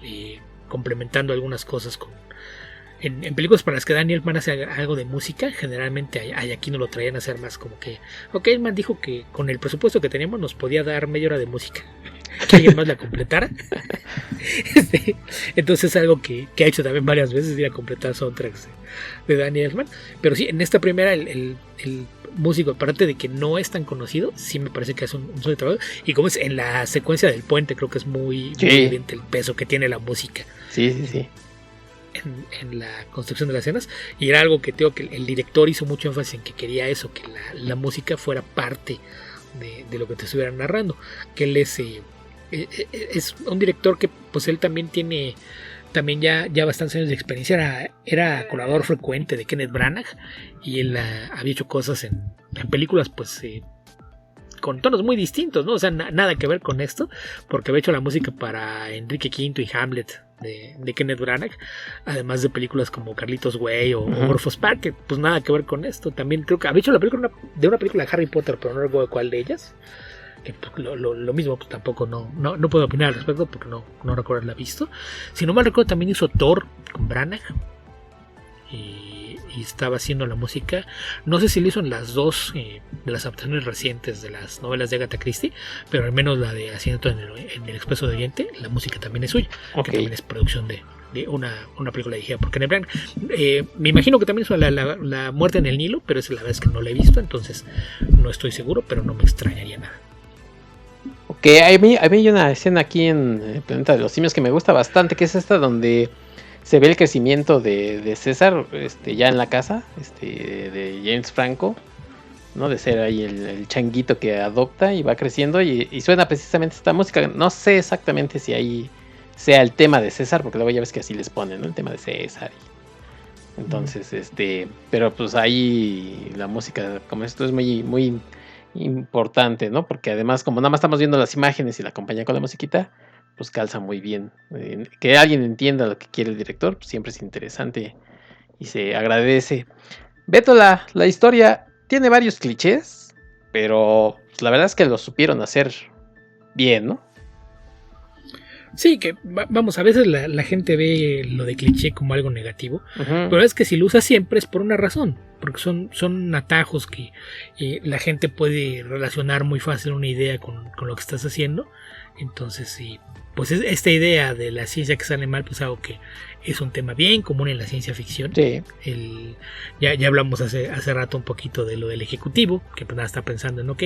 complementando algunas cosas en películas para las que Daniel Elfman hace algo de música. Generalmente aquí no lo traían a hacer más como que Elfman dijo que con el presupuesto que teníamos nos podía dar media hora de música, que alguien más la completara. Entonces es algo que ha hecho también varias veces, ir a completar soundtracks de Daniel Elfman. Pero sí, en esta primera el músico, aparte de que no es tan conocido, sí me parece que hace un solo trabajo. Y como es en la secuencia del puente, creo que es muy evidente el peso que tiene la música. Sí. En la construcción de las escenas. Y era algo que tengo que el director hizo mucho énfasis en que quería eso, que la música fuera parte de lo que te estuvieran narrando. Que él es un director que pues él también tiene también ya bastantes años de experiencia, era colaborador frecuente de Kenneth Branagh, y él había hecho cosas en películas pues con tonos muy distintos, ¿no? O sea, nada que ver con esto, porque había hecho la música para Enrique V y Hamlet de Kenneth Branagh, además de películas como Carlitos Way o Orpheus Park, que pues nada que ver con esto. También creo que había hecho la película de una película de Harry Potter, pero no recuerdo cuál de ellas, que pues, lo mismo, pues tampoco no puedo opinar al respecto porque no recuerdo haberla visto. Si no mal recuerdo, también hizo Thor con Branagh, y estaba haciendo la música, no sé si lo hizo en las dos de las adaptaciones recientes de las novelas de Agatha Christie, pero al menos la de Asiento en el Expreso de Oriente, la música también es suya, que también es producción de una película dirigida por Kenneth Branagh. Me imagino que también hizo la Muerte en el Nilo, pero esa la verdad es que no la he visto, entonces no estoy seguro, pero no me extrañaría nada. Ok, a mí hay una escena aquí en el Planeta de los Simios que me gusta bastante, que es esta donde se ve el crecimiento de César, ya en la casa, de James Franco, ¿no? De ser ahí el changuito que adopta y va creciendo, y suena precisamente esta música. No sé exactamente si ahí sea el tema de César, porque luego ya ves que así les ponen, ¿no? El tema de César. Entonces, pero pues ahí la música, como esto es muy, muy importante, ¿no? Porque además, como nada más estamos viendo las imágenes y la acompaña con la musiquita, pues calza muy bien. Que alguien entienda lo que quiere el director, pues siempre es interesante y se agradece. Beto, la historia tiene varios clichés, pero pues, la verdad es que lo supieron hacer bien, ¿no? Sí, que vamos, a veces la gente ve lo de cliché como algo negativo, pero es que si lo usa siempre es por una razón, porque son atajos que la gente puede relacionar muy fácil una idea con lo que estás haciendo. Entonces, sí, pues esta idea de la ciencia que sale mal, pues algo que es un tema bien común en la ciencia ficción. Sí. Ya hablamos hace rato un poquito de lo del ejecutivo, que pues nada está pensando en ok,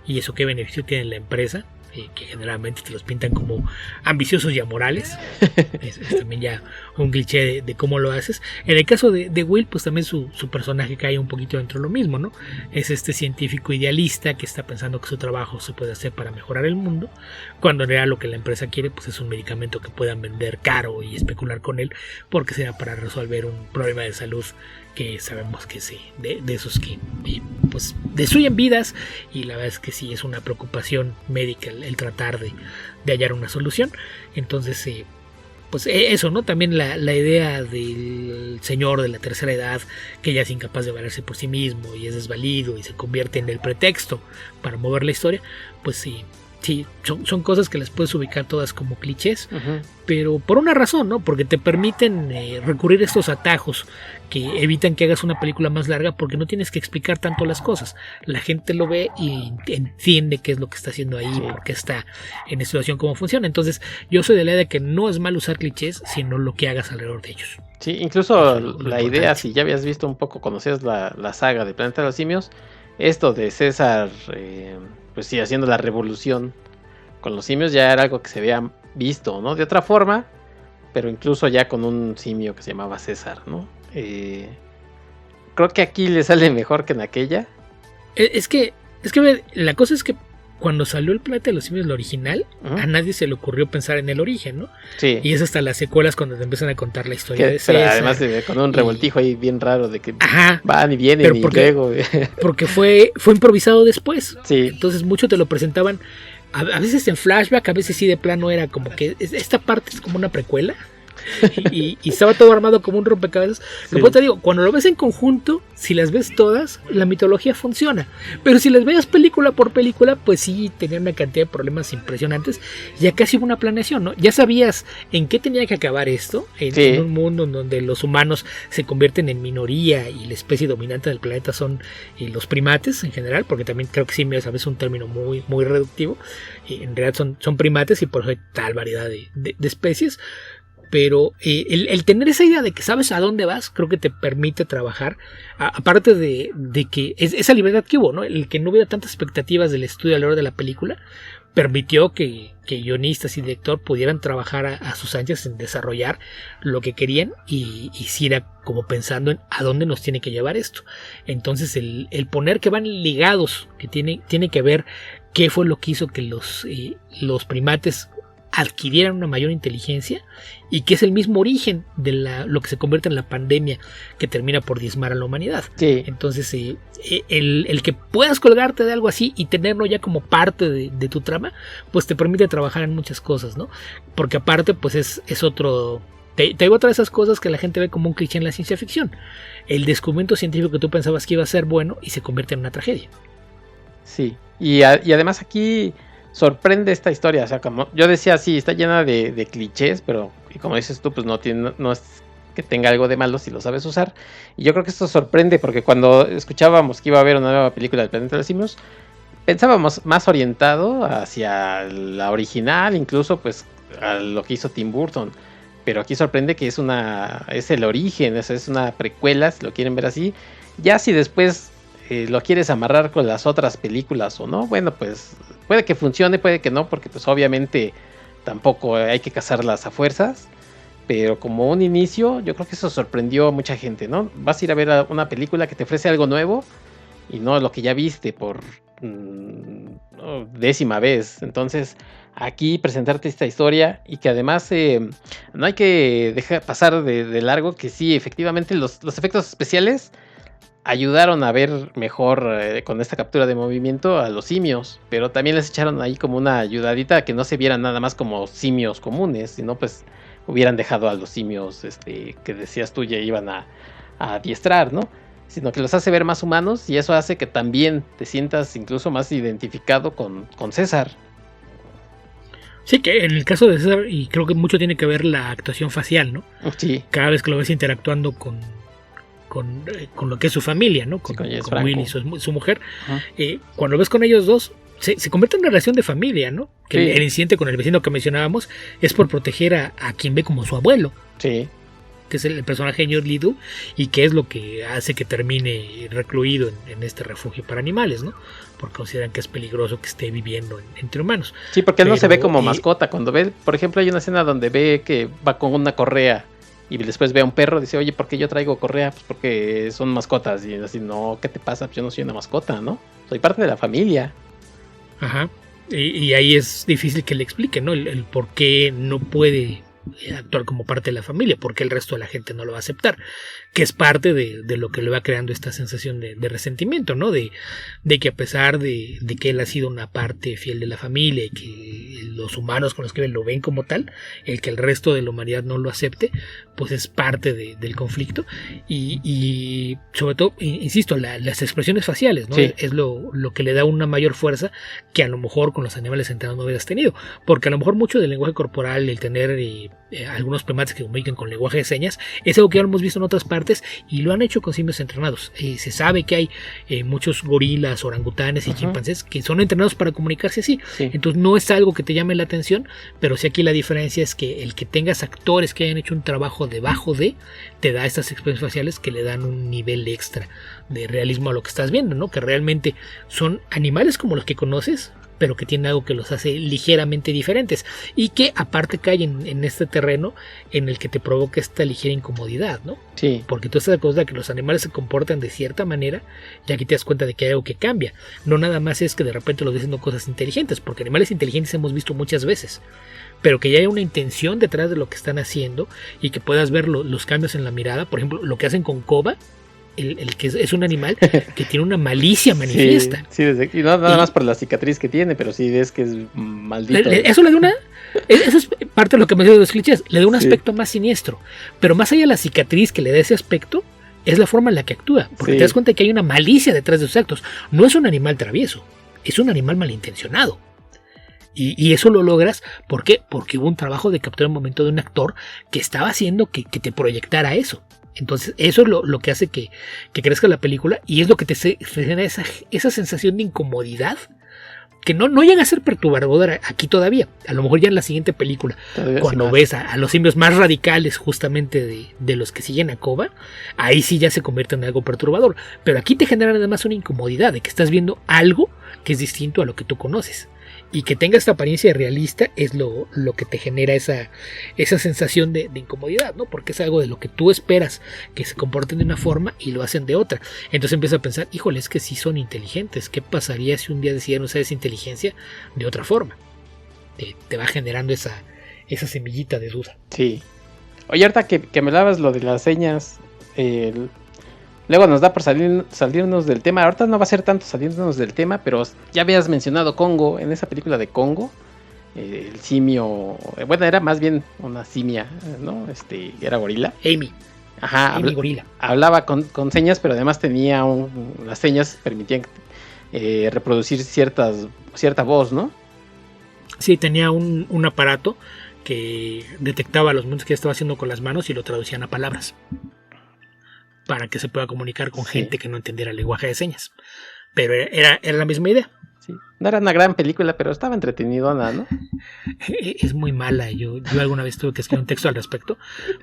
y eso qué beneficio tiene la empresa, que generalmente te los pintan como ambiciosos y amorales. es también ya un cliché de cómo lo haces. En el caso de Will, pues también su personaje cae un poquito dentro de lo mismo, ¿no? Es este científico idealista que está pensando que su trabajo se puede hacer para mejorar el mundo, cuando en realidad lo que la empresa quiere pues es un medicamento que puedan vender caro y especular con él, porque será para resolver un problema de salud que sabemos que sí, de esos que pues destruyen vidas, y la verdad es que sí es una preocupación médica el tratar de hallar una solución. Entonces pues eso, ¿no? También la idea del señor de la tercera edad que ya es incapaz de valerse por sí mismo y es desvalido y se convierte en el pretexto para mover la historia, pues sí, son cosas que las puedes ubicar todas como clichés, pero por una razón, ¿no? Porque te permiten recurrir a estos atajos que evitan que hagas una película más larga, porque no tienes que explicar tanto las cosas. La gente lo ve y entiende qué es lo que está haciendo ahí, por qué está en esta situación, cómo funciona. Entonces, yo soy de la idea de que no es mal usar clichés, sino lo que hagas alrededor de ellos. Sí, incluso la idea, si ya habías visto un poco, conocías la saga de Planeta de los Simios, esto de César, pues sí, haciendo la revolución con los simios, ya era algo que se había visto, ¿no? De otra forma, pero incluso ya con un simio que se llamaba César, ¿no? Creo que aquí le sale mejor que en aquella. Es que la cosa es que cuando salió el Planeta de los Simios, el original, a nadie se le ocurrió pensar en el origen, ¿no? Sí. Y es hasta las secuelas cuando te empiezan a contar la historia de César. Pero además con un revoltijo ahí bien raro de que van y vienen y luego... Porque fue improvisado después. Sí. Entonces mucho te lo presentaban a veces en flashback, a veces sí de plano era como que esta parte es como una precuela. Y estaba todo armado como un rompecabezas. Sí. Te digo, cuando lo ves en conjunto, si las ves todas, la mitología funciona. Pero si las veas película por película, pues sí tenían una cantidad de problemas impresionantes. Ya casi hubo una planeación, ¿no? Ya sabías en qué tenía que acabar esto, en un mundo en donde los humanos se convierten en minoría y la especie dominante del planeta son los primates en general, porque también creo que simios a veces es un término muy, muy reductivo. En realidad son primates y por eso hay tal variedad de especies. Pero el tener esa idea de que sabes a dónde vas, creo que te permite trabajar, aparte de que esa libertad que hubo, ¿no? El que no hubiera tantas expectativas del estudio a la hora de la película, permitió que guionistas y director pudieran trabajar a sus anchas en desarrollar lo que querían y si era como pensando en a dónde nos tiene que llevar esto. Entonces el poner que van ligados, que tiene que ver qué fue lo que hizo que los primates adquirieran una mayor inteligencia y que es el mismo origen de lo que se convierte en la pandemia que termina por diezmar a la humanidad. Sí. Entonces, el que puedas colgarte de algo así y tenerlo ya como parte de tu trama, pues te permite trabajar en muchas cosas, ¿no? Porque aparte, pues es otro... Te digo otra de esas cosas que la gente ve como un cliché en la ciencia ficción. El descubrimiento científico que tú pensabas que iba a ser bueno y se convierte en una tragedia. Sí, y además aquí sorprende esta historia, o sea, como yo decía, sí, está llena de clichés, pero y como dices tú, pues no es que tenga algo de malo si lo sabes usar. Y yo creo que esto sorprende porque cuando escuchábamos que iba a haber una nueva película del Planeta de los Simios, pensábamos más orientado hacia la original, incluso pues a lo que hizo Tim Burton. Pero aquí sorprende que es el origen, es una precuela, si lo quieren ver así. Ya si después lo quieres amarrar con las otras películas o no, bueno, pues puede que funcione, puede que no, porque pues obviamente tampoco hay que cazarlas a fuerzas. Pero como un inicio, yo creo que eso sorprendió a mucha gente, ¿no? Vas a ir a ver una película que te ofrece algo nuevo y no lo que ya viste por décima vez. Entonces, aquí presentarte esta historia y que además no hay que dejar pasar de largo que sí, efectivamente los efectos especiales ayudaron a ver mejor con esta captura de movimiento a los simios, pero también les echaron ahí como una ayudadita a que no se vieran nada más como simios comunes, sino pues hubieran dejado a los simios que decías tú ya iban a adiestrar, ¿no? Sino que los hace ver más humanos y eso hace que también te sientas incluso más identificado con César. Sí, que en el caso de César, y creo que mucho tiene que ver la actuación facial, ¿no? Sí. Cada vez que lo ves interactuando con lo que es su familia, ¿no? Con Will y su mujer. Cuando lo ves con ellos dos, se convierte en una relación de familia, ¿no? Que sí. El incidente con el vecino que mencionábamos es por proteger a quien ve como su abuelo. Sí. Que es el personaje de George Lidu, y que es lo que hace que termine recluido en este refugio para animales, ¿no? Porque consideran que es peligroso que esté viviendo entre humanos. Sí, porque él no se ve como mascota. Cuando ve, por ejemplo, hay una escena donde ve que va con una correa y después ve a un perro, dice, oye, ¿por qué yo traigo correa? Pues porque son mascotas. Y así, no, ¿qué te pasa? Pues yo no soy una mascota, ¿no? Soy parte de la familia. Ajá. Y ahí es difícil que le explique, ¿no? El por qué no puede actuar como parte de la familia, porque el resto de la gente no lo va a aceptar, que es parte de lo que le va creando esta sensación de resentimiento, ¿no? De que a pesar de que él ha sido una parte fiel de la familia y que los humanos con los que lo ven como tal, el que el resto de la humanidad no lo acepte, pues es parte del conflicto y sobre todo, insisto, las expresiones faciales, ¿no? Sí. Es lo que le da una mayor fuerza que a lo mejor con los animales entrenados no hubieras tenido, porque a lo mejor mucho del lenguaje corporal, el tener algunos primates que comunican con lenguaje de señas, es algo que ya lo hemos visto en otras partes y lo han hecho con simios entrenados. Se sabe que hay muchos gorilas, orangutanes y chimpancés que son entrenados para comunicarse así. Sí. Entonces no es algo que te llame la atención, pero sí aquí la diferencia es que el que tengas actores que hayan hecho un trabajo debajo te da estas expresiones faciales que le dan un nivel extra de realismo a lo que estás viendo, ¿no? Que realmente son animales como los que conoces, pero que tienen algo que los hace ligeramente diferentes y que aparte caen en este terreno en el que te provoca esta ligera incomodidad, ¿no? Sí. Porque tú estás acostumbrado a que los animales se comportan de cierta manera y aquí te das cuenta de que hay algo que cambia. No nada más es que de repente los ves haciendo cosas inteligentes, porque animales inteligentes hemos visto muchas veces, pero que ya haya una intención detrás de lo que están haciendo y que puedas ver los cambios en la mirada. Por ejemplo, lo que hacen con Koba, el que es un animal que tiene una malicia manifiesta. Sí, y no nada más por la cicatriz que tiene, pero sí ves que es maldito. Eso es parte de lo que me dice de los clichés, le da un aspecto más siniestro, pero más allá de la cicatriz que le da ese aspecto, es la forma en la que actúa, porque te das cuenta que hay una malicia detrás de sus actos. No es un animal travieso, es un animal malintencionado. Y eso lo logras, ¿por qué? Porque hubo un trabajo de captura en momento de un actor que estaba haciendo que te proyectara eso. Entonces eso es lo que hace que crezca la película y es lo que te genera esa sensación de incomodidad que no llega a ser perturbadora aquí todavía. A lo mejor ya en la siguiente película, cuando ves a los simios más radicales justamente de los que siguen a Koba, ahí sí ya se convierte en algo perturbador. Pero aquí te genera además una incomodidad de que estás viendo algo que es distinto a lo que tú conoces. Y que tenga esta apariencia realista es lo que te genera esa sensación de incomodidad, ¿no? Porque es algo de lo que tú esperas que se comporten de una forma y lo hacen de otra. Entonces empiezas a pensar, híjole, es que sí son inteligentes. ¿Qué pasaría si un día decidieran usar esa inteligencia de otra forma? te va generando esa semillita de duda. Sí. Oye, ahorita que me hablabas lo de las señas, luego nos da por salirnos del tema. Ahorita no va a ser tanto salirnos del tema, pero ya habías mencionado Congo en esa película de Congo. El simio, bueno, era más bien una simia, ¿no? Era gorila. Amy. Ajá, Amy gorila. Hablaba con señas, pero además tenía las señas permitían reproducir cierta voz, ¿no? Sí, tenía un aparato que detectaba los movimientos que estaba haciendo con las manos y lo traducían a palabras para que se pueda comunicar con gente que no entendiera el lenguaje de señas. Pero era la misma idea. Sí. No era una gran película, pero estaba entretenidona, ¿no? Es muy mala. Yo alguna vez tuve que escribir un texto al respecto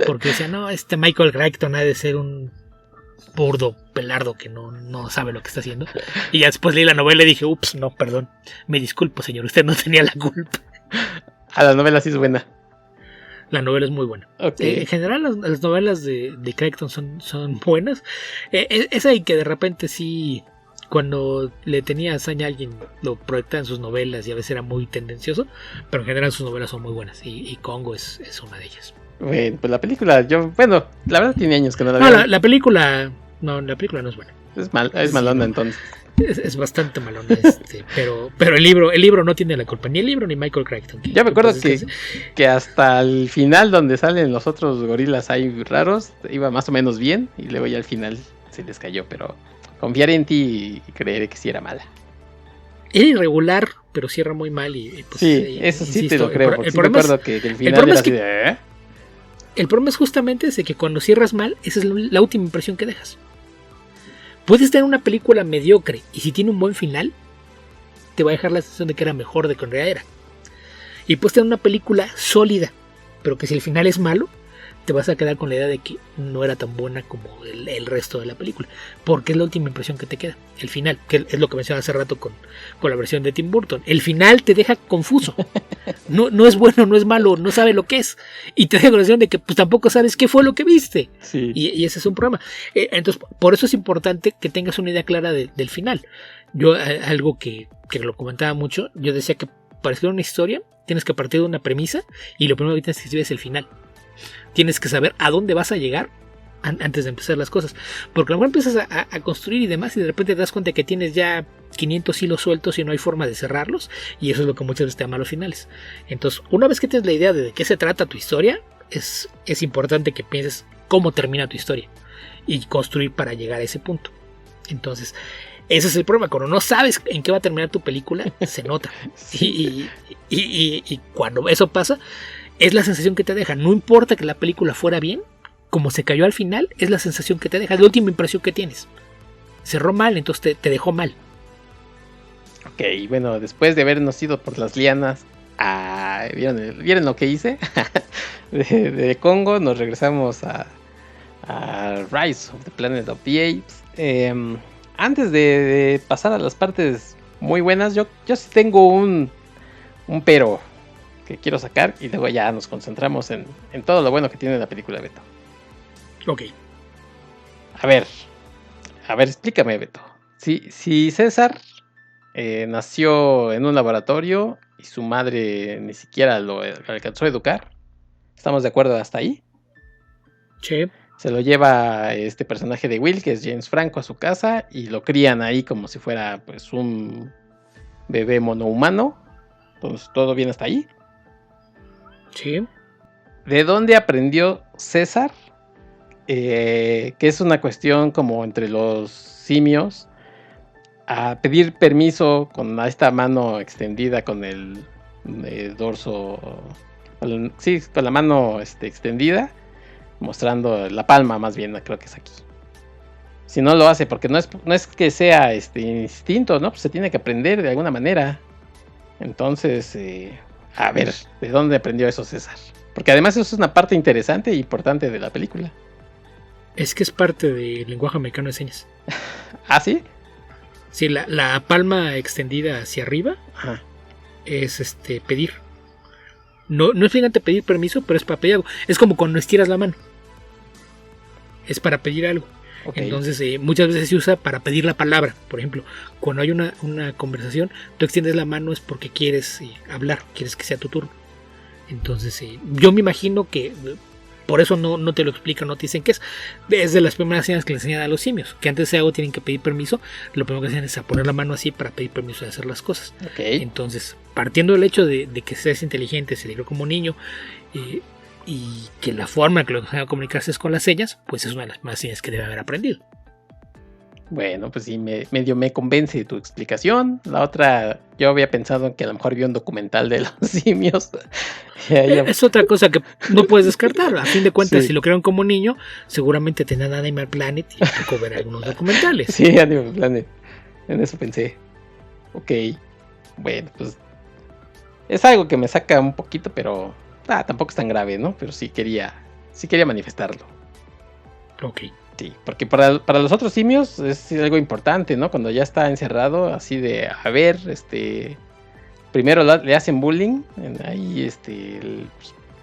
porque decía, no, Michael Crichton ha de ser un burdo pelardo que no sabe lo que está haciendo. Y ya después leí la novela y dije, ups, no, perdón, me disculpo, señor, usted no tenía la culpa. La novela sí es buena. La novela es muy buena. Okay. En general las novelas de Crichton son buenas. Es ahí que de repente sí, cuando le tenía hazaña a alguien, lo proyectaba en sus novelas y a veces era muy tendencioso, pero en general sus novelas son muy buenas y Congo es una de ellas. Bueno, pues la película, la verdad tiene años que no la veo. No, la película no es buena. Es malona entonces. Es bastante malona, pero el libro no tiene la culpa, ni el libro ni Michael Crichton. Yo me acuerdo que hasta el final, donde salen los otros gorilas ahí raros, iba más o menos bien, y luego ya al final se les cayó, pero confiaré en ti y creeré que sí era mala. Era irregular, pero cierra muy mal pues, sí, eso sí insisto, te lo creo, porque sí me acuerdo que el final era así de... El problema es justamente ese, que cuando cierras mal, esa es la última impresión que dejas. Puedes tener una película mediocre y si tiene un buen final, te va a dejar la sensación de que era mejor de lo que en realidad era. Y puedes tener una película sólida, pero que si el final es malo, te vas a quedar con la idea de que no era tan buena como el resto de la película. Porque es la última impresión que te queda. El final, que es lo que mencionaba hace rato con la versión de Tim Burton. El final te deja confuso. No es bueno, no es malo, no sabe lo que es. Y te deja con la sensación de que pues, tampoco sabes qué fue lo que viste. Sí. Y ese es un problema. Entonces, por eso es importante que tengas una idea clara del final. Yo, algo que lo comentaba mucho, yo decía que para escribir una historia tienes que partir de una premisa y lo primero que tienes que escribir es el final. Tienes que saber a dónde vas a llegar antes de empezar las cosas. Porque a lo mejor empiezas a construir y demás y de repente te das cuenta que tienes ya 500 hilos sueltos y no hay forma de cerrarlos. Y eso es lo que muchas veces te da malos finales. Entonces, una vez que tienes la idea de qué se trata tu historia, es importante que pienses cómo termina tu historia y construir para llegar a ese punto. Entonces, ese es el problema. Cuando no sabes en qué va a terminar tu película, se nota. Sí. Y cuando eso pasa, es la sensación que te deja. No importa que la película fuera bien, como se cayó al final, es la sensación que te deja, es la última impresión que tienes. Cerró mal, entonces te dejó mal. Ok, bueno, después de habernos ido por las lianas, ¿vieron lo que hice? de Congo, nos regresamos a Rise of the Planet of the Apes. Antes de pasar a las partes muy buenas, yo sí tengo un pero que quiero sacar y luego ya nos concentramos en todo lo bueno que tiene la película, Beto. Ok. A ver, explícame, Beto. Si César nació en un laboratorio y su madre ni siquiera lo alcanzó a educar, ¿estamos de acuerdo hasta ahí? Sí. Se lo lleva este personaje de Will, que es James Franco, a su casa y lo crían ahí como si fuera pues un bebé monohumano. Entonces, ¿todo bien hasta ahí? Sí. ¿De dónde aprendió César? Que es una cuestión como entre los simios, a pedir permiso con esta mano extendida, con el dorso, con la mano extendida, mostrando la palma, más bien, creo que es aquí. Si no lo hace, porque no es que sea instinto, ¿no? Pues se tiene que aprender de alguna manera. Entonces, a ver, ¿de dónde aprendió eso César? Porque además eso es una parte interesante e importante de la película. Es que es parte del lenguaje americano de señas. ¿Ah, sí? Sí, la palma extendida hacia arriba. Ajá. Es pedir. No es gigante pedir permiso, pero es para pedir algo. Es como cuando estiras la mano. Es para pedir algo. Okay. Entonces muchas veces se usa para pedir la palabra. Por ejemplo, cuando hay una conversación, tú extiendes la mano es porque quieres hablar, quieres que sea tu turno. Entonces yo me imagino que por eso no te lo explican, no te dicen qué es. Es de las primeras señas que le enseñan a los simios, que antes de algo tienen que pedir permiso. Lo primero que hacen es a poner la mano así para pedir permiso de hacer las cosas. Okay. Entonces, partiendo del hecho de que seas inteligente, se le dio como niño, y que la forma que lo que a comunicarse es con las señas, pues es una de las más señas que debe haber aprendido. Bueno, pues sí, medio me convence tu explicación. La otra, yo había pensado en que a lo mejor vio un documental de los simios. Es otra cosa que no puedes descartar. A fin de cuentas, sí. Si lo crearon como niño, seguramente tendrán Animal Planet y tocó ver algunos documentales. Sí, Animal Planet. En eso pensé. Ok. Bueno, pues es algo que me saca un poquito, pero tampoco es tan grave, ¿no? Pero sí quería manifestarlo. Ok. Sí, porque para los otros simios es algo importante, ¿no? Cuando ya está encerrado, así de, a ver, primero le hacen bullying, ahí el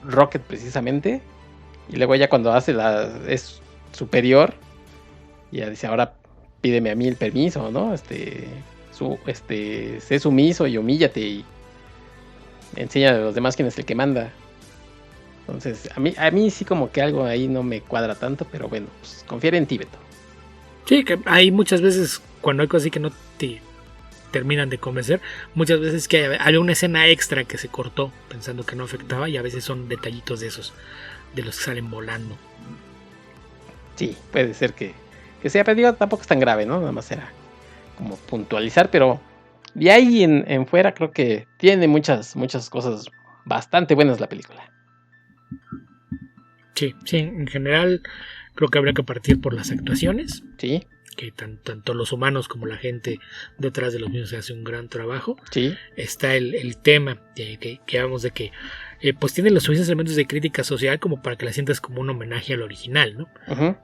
Rocket precisamente, y luego ya cuando es superior, ya dice, ahora pídeme a mí el permiso, ¿no? Sé sumiso y humíllate y enseña a los demás quién es el que manda. Entonces, a mí sí como que algo ahí no me cuadra tanto, pero bueno, pues confiar en Tíbeto. Sí, que hay muchas veces cuando hay cosas así que no te terminan de convencer, muchas veces que había una escena extra que se cortó pensando que no afectaba y a veces son detallitos de esos, de los que salen volando. Sí, puede ser que sea, pero digo, tampoco es tan grave, ¿no? Nada más era como puntualizar, pero de ahí en fuera creo que tiene muchas cosas bastante buenas la película. Sí, en general creo que habría que partir por las actuaciones. Sí. Que tanto los humanos como la gente detrás de los mismos hace un gran trabajo. Sí. Está el tema que hablamos de que pues tiene los suficientes elementos de crítica social como para que la sientas como un homenaje al original, ¿no? Uh-huh.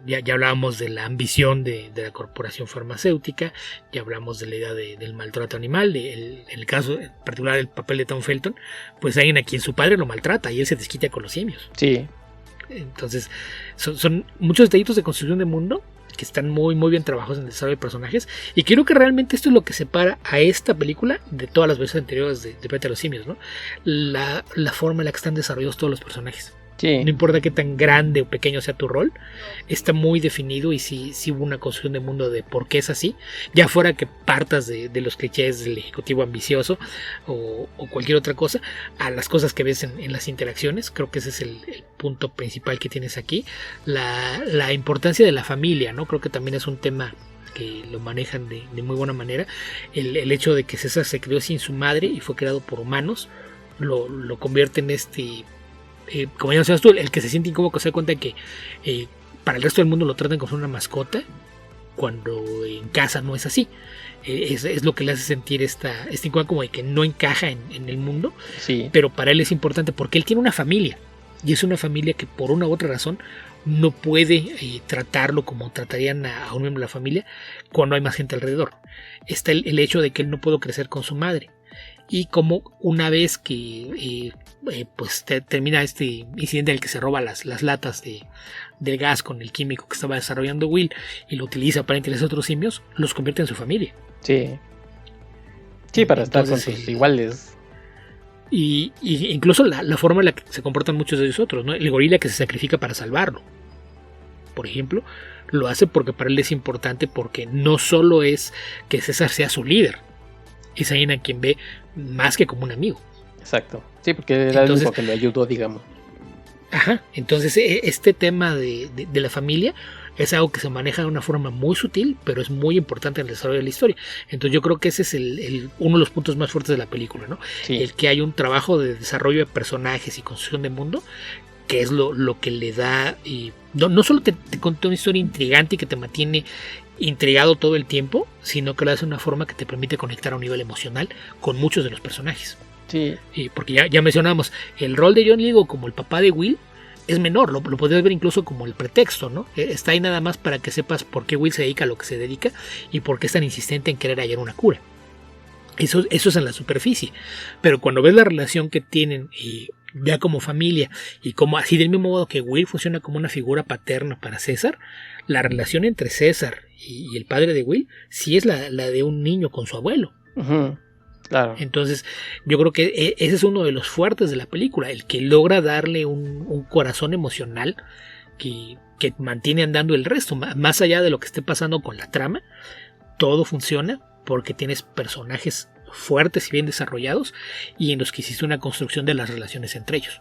Ya hablábamos de la ambición de la corporación farmacéutica, ya hablamos de la idea del maltrato animal, en el caso en particular del papel de Tom Felton, pues alguien a quien su padre lo maltrata y él se desquita con los simios. Sí. Entonces son muchos detallitos de construcción de mundo que están muy bien trabajados en el desarrollo de personajes, y creo que realmente esto es lo que separa a esta película de todas las versiones anteriores de Planeta de los Simios, ¿no? La forma en la que están desarrollados todos los personajes. Sí. No importa qué tan grande o pequeño sea tu rol, está muy definido y sí hubo una construcción de mundo de por qué es así, ya fuera que partas de los clichés del ejecutivo ambicioso o cualquier otra cosa, a las cosas que ves en las interacciones. Creo que ese es el punto principal que tienes aquí. La importancia de la familia, ¿no? Creo que también es un tema que lo manejan de muy buena manera. El hecho de que César se crió sin su madre y fue creado por humanos lo convierte en como ya decías tú, el que se siente incómodo, que se da cuenta de que para el resto del mundo lo tratan como una mascota, cuando en casa no es así. Es lo que le hace sentir esta incómoda, como de que no encaja en el mundo. Sí. Pero para él es importante porque él tiene una familia, y es una familia que por una u otra razón no puede tratarlo como tratarían a un miembro de la familia cuando hay más gente alrededor. Está el hecho de que él no pudo crecer con su madre, y como una vez que pues termina este incidente en el que se roba las latas del gas con el químico que estaba desarrollando Will y lo utiliza para interesar a otros simios, los convierte en su familia. Sí, para estar con sus iguales. Y incluso la forma en la que se comportan muchos de ellos otros, ¿no? El gorila que se sacrifica para salvarlo, por ejemplo, lo hace porque para él es importante, porque no solo es que César sea su líder, es alguien a quien ve más que como un amigo. Exacto. Sí, porque era el único que lo ayudó, digamos. Ajá. Entonces este tema de la familia es algo que se maneja de una forma muy sutil, pero es muy importante en el desarrollo de la historia. Entonces yo creo que ese es uno de los puntos más fuertes de la película, ¿no? Sí. El que hay un trabajo de desarrollo de personajes y construcción de mundo, que es lo que le da, y no solo te cuenta una historia intrigante y que te mantiene intrigado todo el tiempo, sino que lo hace de una forma que te permite conectar a un nivel emocional con muchos de los personajes. Sí. Porque ya mencionamos, el rol de John Lithgow como el papá de Will es menor, lo podrías ver incluso como el pretexto, ¿no? Está ahí nada más para que sepas por qué Will se dedica a lo que se dedica y por qué es tan insistente en querer hallar una cura. Eso es en la superficie, pero cuando ves la relación que tienen ya como familia, y como así del mismo modo que Will funciona como una figura paterna para César, la relación entre César y el padre de Will sí es la de un niño con su abuelo. Uh-huh. Claro. Entonces yo creo que ese es uno de los fuertes de la película, el que logra darle un corazón emocional que mantiene andando el resto, más allá de lo que esté pasando con la trama. Todo funciona porque tienes personajes fuertes y bien desarrollados y en los que hiciste una construcción de las relaciones entre ellos.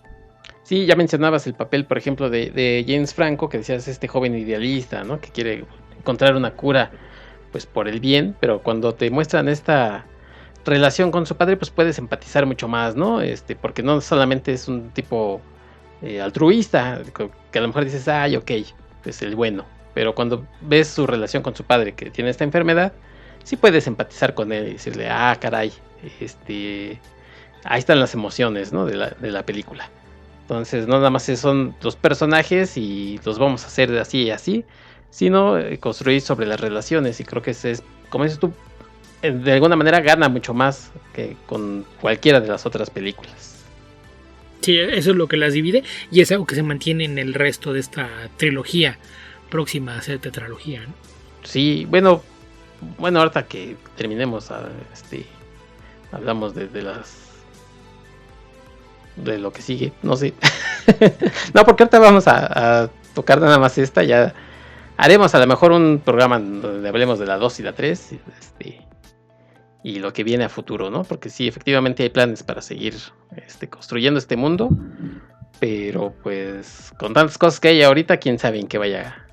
Sí, ya mencionabas el papel, por ejemplo, de James Franco, que decías este joven idealista, ¿no? Que quiere encontrar una cura, pues por el bien, pero cuando te muestran esta relación con su padre, pues puedes empatizar mucho más, ¿no? Porque no solamente es un tipo altruista, que a lo mejor dices, ay, ok, pues el bueno, pero cuando ves su relación con su padre que tiene esta enfermedad, sí puedes empatizar con él y decirle, ah, caray, ahí están las emociones, ¿no? de la película. Entonces no nada más son los personajes y los vamos a hacer así y así, sino construir sobre las relaciones, y creo que ese es, como dices tú, de alguna manera gana mucho más que con cualquiera de las otras películas. Sí, eso es lo que las divide y es algo que se mantiene en el resto de esta trilogía próxima a ser tetralogía, ¿no? Sí, bueno, ahorita que terminemos, hablamos de lo que sigue, no sé. No, porque ahorita vamos a tocar nada más esta, ya haremos a lo mejor un programa donde hablemos de la 2 y la 3, y lo que viene a futuro, ¿no? Porque sí, efectivamente hay planes para seguir construyendo este mundo, pero pues con tantas cosas que hay ahorita, quién sabe en qué vaya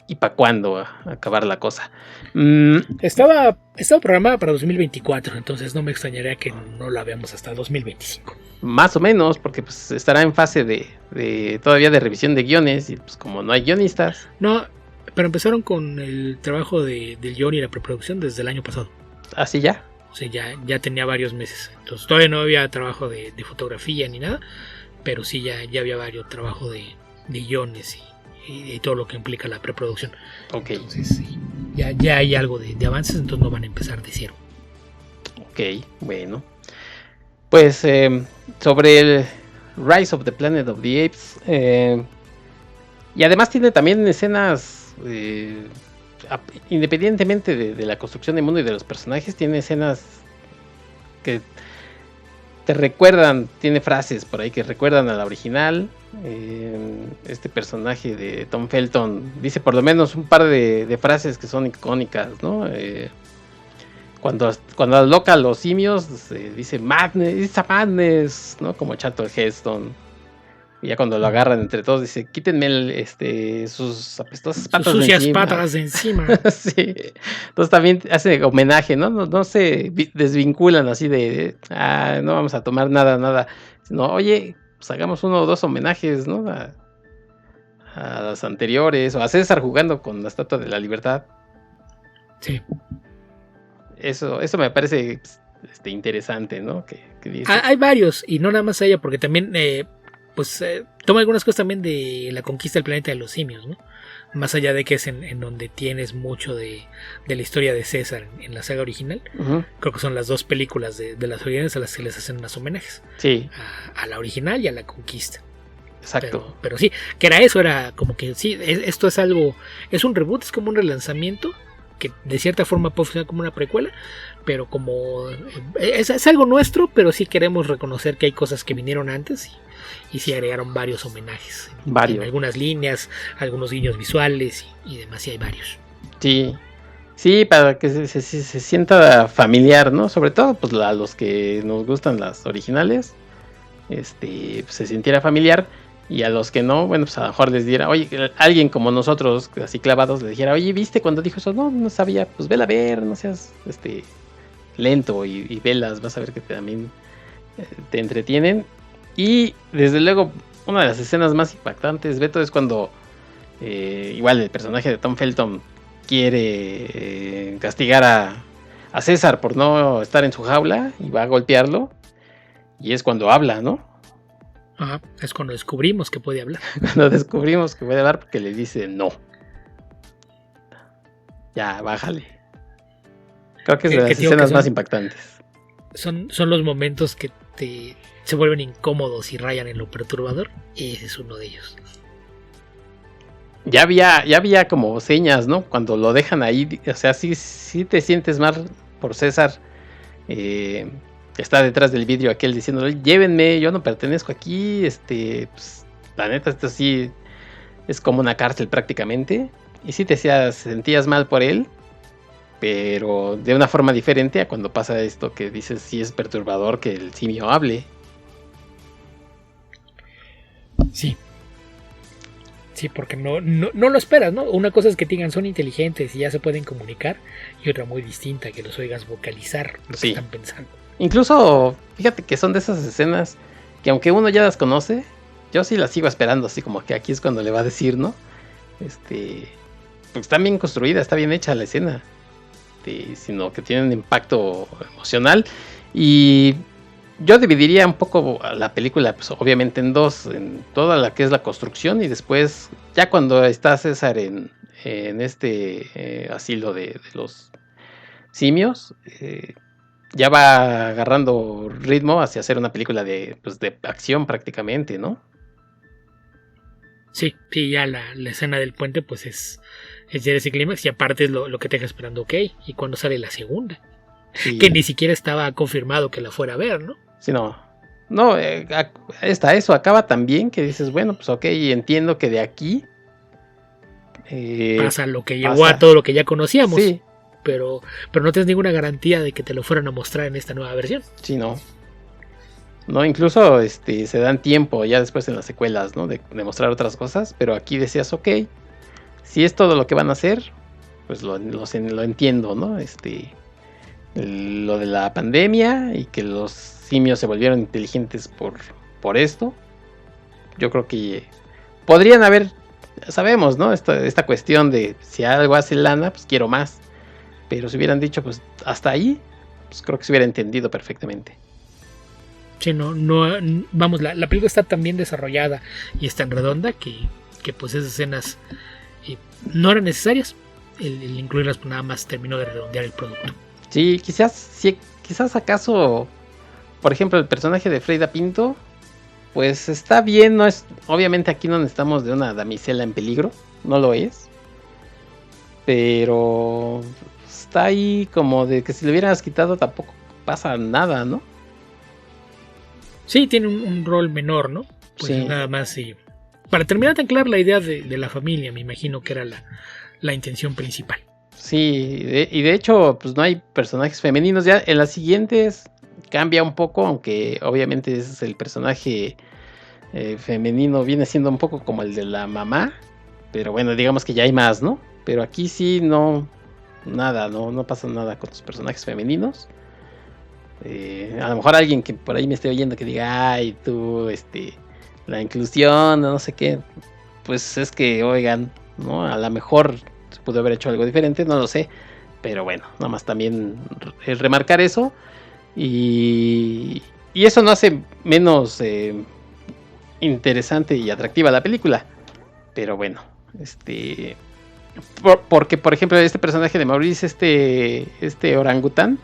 y para cuándo a acabar la cosa. Estaba programada para 2024, entonces no me extrañaría que no la veamos hasta 2025. Más o menos, porque pues estará en fase de todavía de revisión de guiones, y pues como no hay guionistas. No, pero empezaron con el trabajo del guion y la preproducción desde el año pasado. ¿Así ya? O sea, ya tenía varios meses. Entonces todavía no había trabajo de fotografía ni nada, pero sí ya había varios trabajos de guiones y todo lo que implica la preproducción. Ok. Entonces sí, ya hay algo de avances, entonces no van a empezar de cero. Ok, bueno. Pues sobre el Rise of the Planet of the Apes, y además tiene también escenas, independientemente de la construcción del mundo y de los personajes, tiene escenas que te recuerdan, tiene frases por ahí que recuerdan a la original. Este personaje de Tom Felton dice por lo menos un par de frases que son icónicas, ¿no? Cuando aloca a los simios, dice madness, it's a madness, ¿no? Como Charlton Heston. Y ya cuando lo agarran entre todos, dice, quítenme sus apestosas patas, sus sucias patas de encima. Sí. Entonces también hace homenaje, ¿no? No se desvinculan así no vamos a tomar nada. No, oye, pues hagamos 1 o 2 homenajes, ¿no? A las anteriores, o a César jugando con la Estatua de la Libertad. Sí. Eso me parece interesante, ¿no? Que dice. Hay varios, y no nada más ella, porque también toma algunas cosas también de la conquista del planeta de los simios, ¿no? Más allá de que es en donde tienes mucho de la historia de César en la saga original. Uh-huh. Creo que son las 2 películas de las originales a las que les hacen más homenajes. Sí. A la original y a la conquista. Exacto. Pero sí, que era como que sí, esto es algo, es un reboot, es como un relanzamiento que de cierta forma puede funcionar como una precuela, pero como es algo nuestro, pero sí queremos reconocer que hay cosas que vinieron antes y sí agregaron varios homenajes. En algunas líneas, algunos guiños visuales y demás, y hay varios. Sí, para que se sienta familiar, ¿no? Sobre todo pues a los que nos gustan las originales, pues, se sintiera familiar. Y a los que no, bueno, pues a lo mejor les diera, oye, alguien como nosotros, así clavados, le dijera, oye, ¿viste cuando dijo eso? No sabía, pues vela a ver, no seas lento y velas, vas a ver que también te entretienen. Y desde luego, una de las escenas más impactantes, Beto, es cuando igual el personaje de Tom Felton quiere castigar a César por no estar en su jaula y va a golpearlo. Y es cuando habla, ¿no? Ajá, es cuando descubrimos que puede hablar. Cuando descubrimos que puede hablar porque le dice no. Ya, bájale. Creo que es de las escenas más impactantes. Son los momentos que se vuelven incómodos y rayan en lo perturbador. Ese es uno de ellos. Ya había como señas, ¿no? Cuando lo dejan ahí, o sea, sí te sientes mal por César. Está detrás del vidrio aquel diciéndole, llévenme, yo no pertenezco aquí. Pues, la neta, esto sí es como una cárcel prácticamente. Y sí te sentías mal por él, pero de una forma diferente a cuando pasa esto que dices, sí es perturbador que el simio hable. Sí. Sí, porque no lo esperas, ¿no? Una cosa es que te digan son inteligentes y ya se pueden comunicar, y otra muy distinta, que los oigas vocalizar lo que están pensando. Incluso, fíjate que son de esas escenas que aunque uno ya las conoce, yo sí las sigo esperando, así como que aquí es cuando le va a decir, ¿no? Pues está bien construida, está bien hecha la escena, sino que tiene un impacto emocional. Y yo dividiría un poco la película, pues obviamente en dos, en toda la que es la construcción y después, ya cuando está César en este asilo de los simios, ya va agarrando ritmo hacia hacer una película de acción prácticamente, ¿no? Sí, ya la escena del puente pues es ya ese clímax, y aparte es lo que te deja esperando, ok, y cuando sale la segunda, sí. Que ni siquiera estaba confirmado que la fuera a ver, ¿no? Sí, no, eso acaba tan bien que dices, bueno, pues ok, entiendo que de aquí pasa lo que llevó a todo lo que ya conocíamos. Sí. Pero no tienes ninguna garantía de que te lo fueran a mostrar en esta nueva versión. Sí, no, incluso se dan tiempo ya después en las secuelas, ¿no? De mostrar otras cosas, pero aquí decías, ok, si es todo lo que van a hacer, pues lo entiendo, ¿no? Lo de la pandemia y que los simios se volvieron inteligentes por esto. Yo creo que podrían haber, sabemos, ¿no? Esta cuestión de si algo hace lana, pues quiero más. Pero si hubieran dicho, pues hasta ahí, pues creo que se hubiera entendido perfectamente. Sí, vamos, la película está tan bien desarrollada y es tan redonda que pues esas escenas no eran necesarias. El incluirlas pues nada más terminó de redondear el producto. Sí, quizás acaso, por ejemplo, el personaje de Freida Pinto, pues está bien, no es, obviamente aquí no necesitamos de una damisela en peligro, no lo es, pero está ahí como de que si le hubieras quitado tampoco pasa nada, ¿no? Sí, tiene un rol menor, ¿no? Pues sí. Nada más, sí. Para terminar de anclar la idea de la familia, me imagino que era la intención principal. Sí, y de hecho, pues no hay personajes femeninos. Ya en las siguientes cambia un poco, aunque obviamente ese es el personaje femenino, viene siendo un poco como el de la mamá. Pero bueno, digamos que ya hay más, ¿no? Pero aquí sí no pasa nada con los personajes femeninos. A lo mejor alguien que por ahí me esté oyendo que diga, ay, tú, la inclusión, no sé qué. Pues es que, oigan, ¿no? A lo mejor se pudo haber hecho algo diferente, no lo sé. Pero bueno, nada más también remarcar eso. Y eso no hace menos interesante y atractiva la película. Pero bueno, porque por ejemplo este personaje de Maurice, este orangután,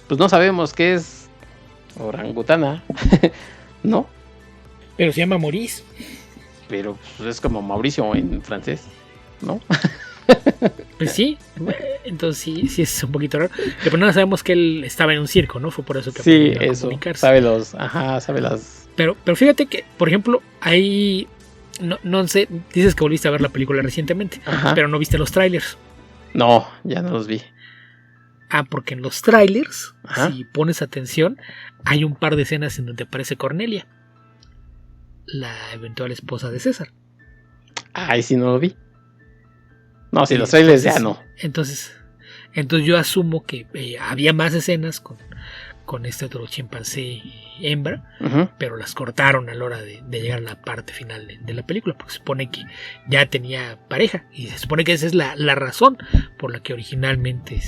pues no sabemos qué es orangutana, ¿no? Pero se llama Maurice. Pero pues, es como Mauricio en francés, ¿no? Pues sí, entonces sí es un poquito raro. Pero no sabemos que él estaba en un circo, ¿no? Fue por eso que sí, eso, sabe las... Pero fíjate que, por ejemplo, ahí, no sé, dices que volviste a ver la película recientemente, ajá, pero no viste los trailers. No, ya no los vi. Porque en los trailers, ajá, si pones atención, hay un par de escenas en donde aparece Cornelia, la eventual esposa de César. Ay, sí, no lo vi. No, si los trailers ya no. Entonces yo asumo que había más escenas con este otro chimpancé hembra, uh-huh, pero las cortaron a la hora de llegar a la parte final de la película, porque se supone que ya tenía pareja, y se supone que esa es la razón por la que originalmente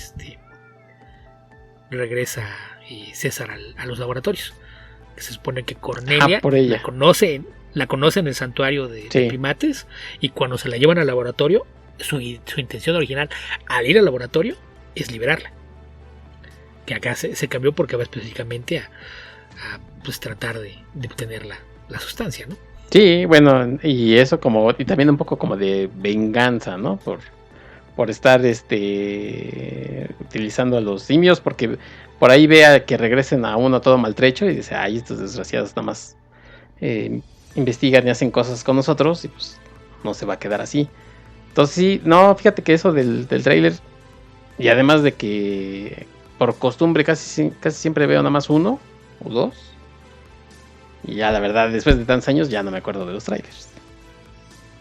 regresa César a los laboratorios. Que se supone que Cornelia la conoce en el santuario de primates, y cuando se la llevan al laboratorio, su intención original al ir al laboratorio es liberarla. Que acá se cambió porque va específicamente pues tratar de obtener la sustancia, ¿no? Sí, bueno, y eso y también un poco como de venganza, ¿no? Por estar utilizando a los simios, porque por ahí vea que regresen a uno todo maltrecho y dice, ay, estos desgraciados nada más investigan y hacen cosas con nosotros y pues no se va a quedar así. Entonces sí, no, fíjate que eso del tráiler, y además de que por costumbre casi siempre veo nada más uno o dos, y ya la verdad después de tantos años ya no me acuerdo de los trailers.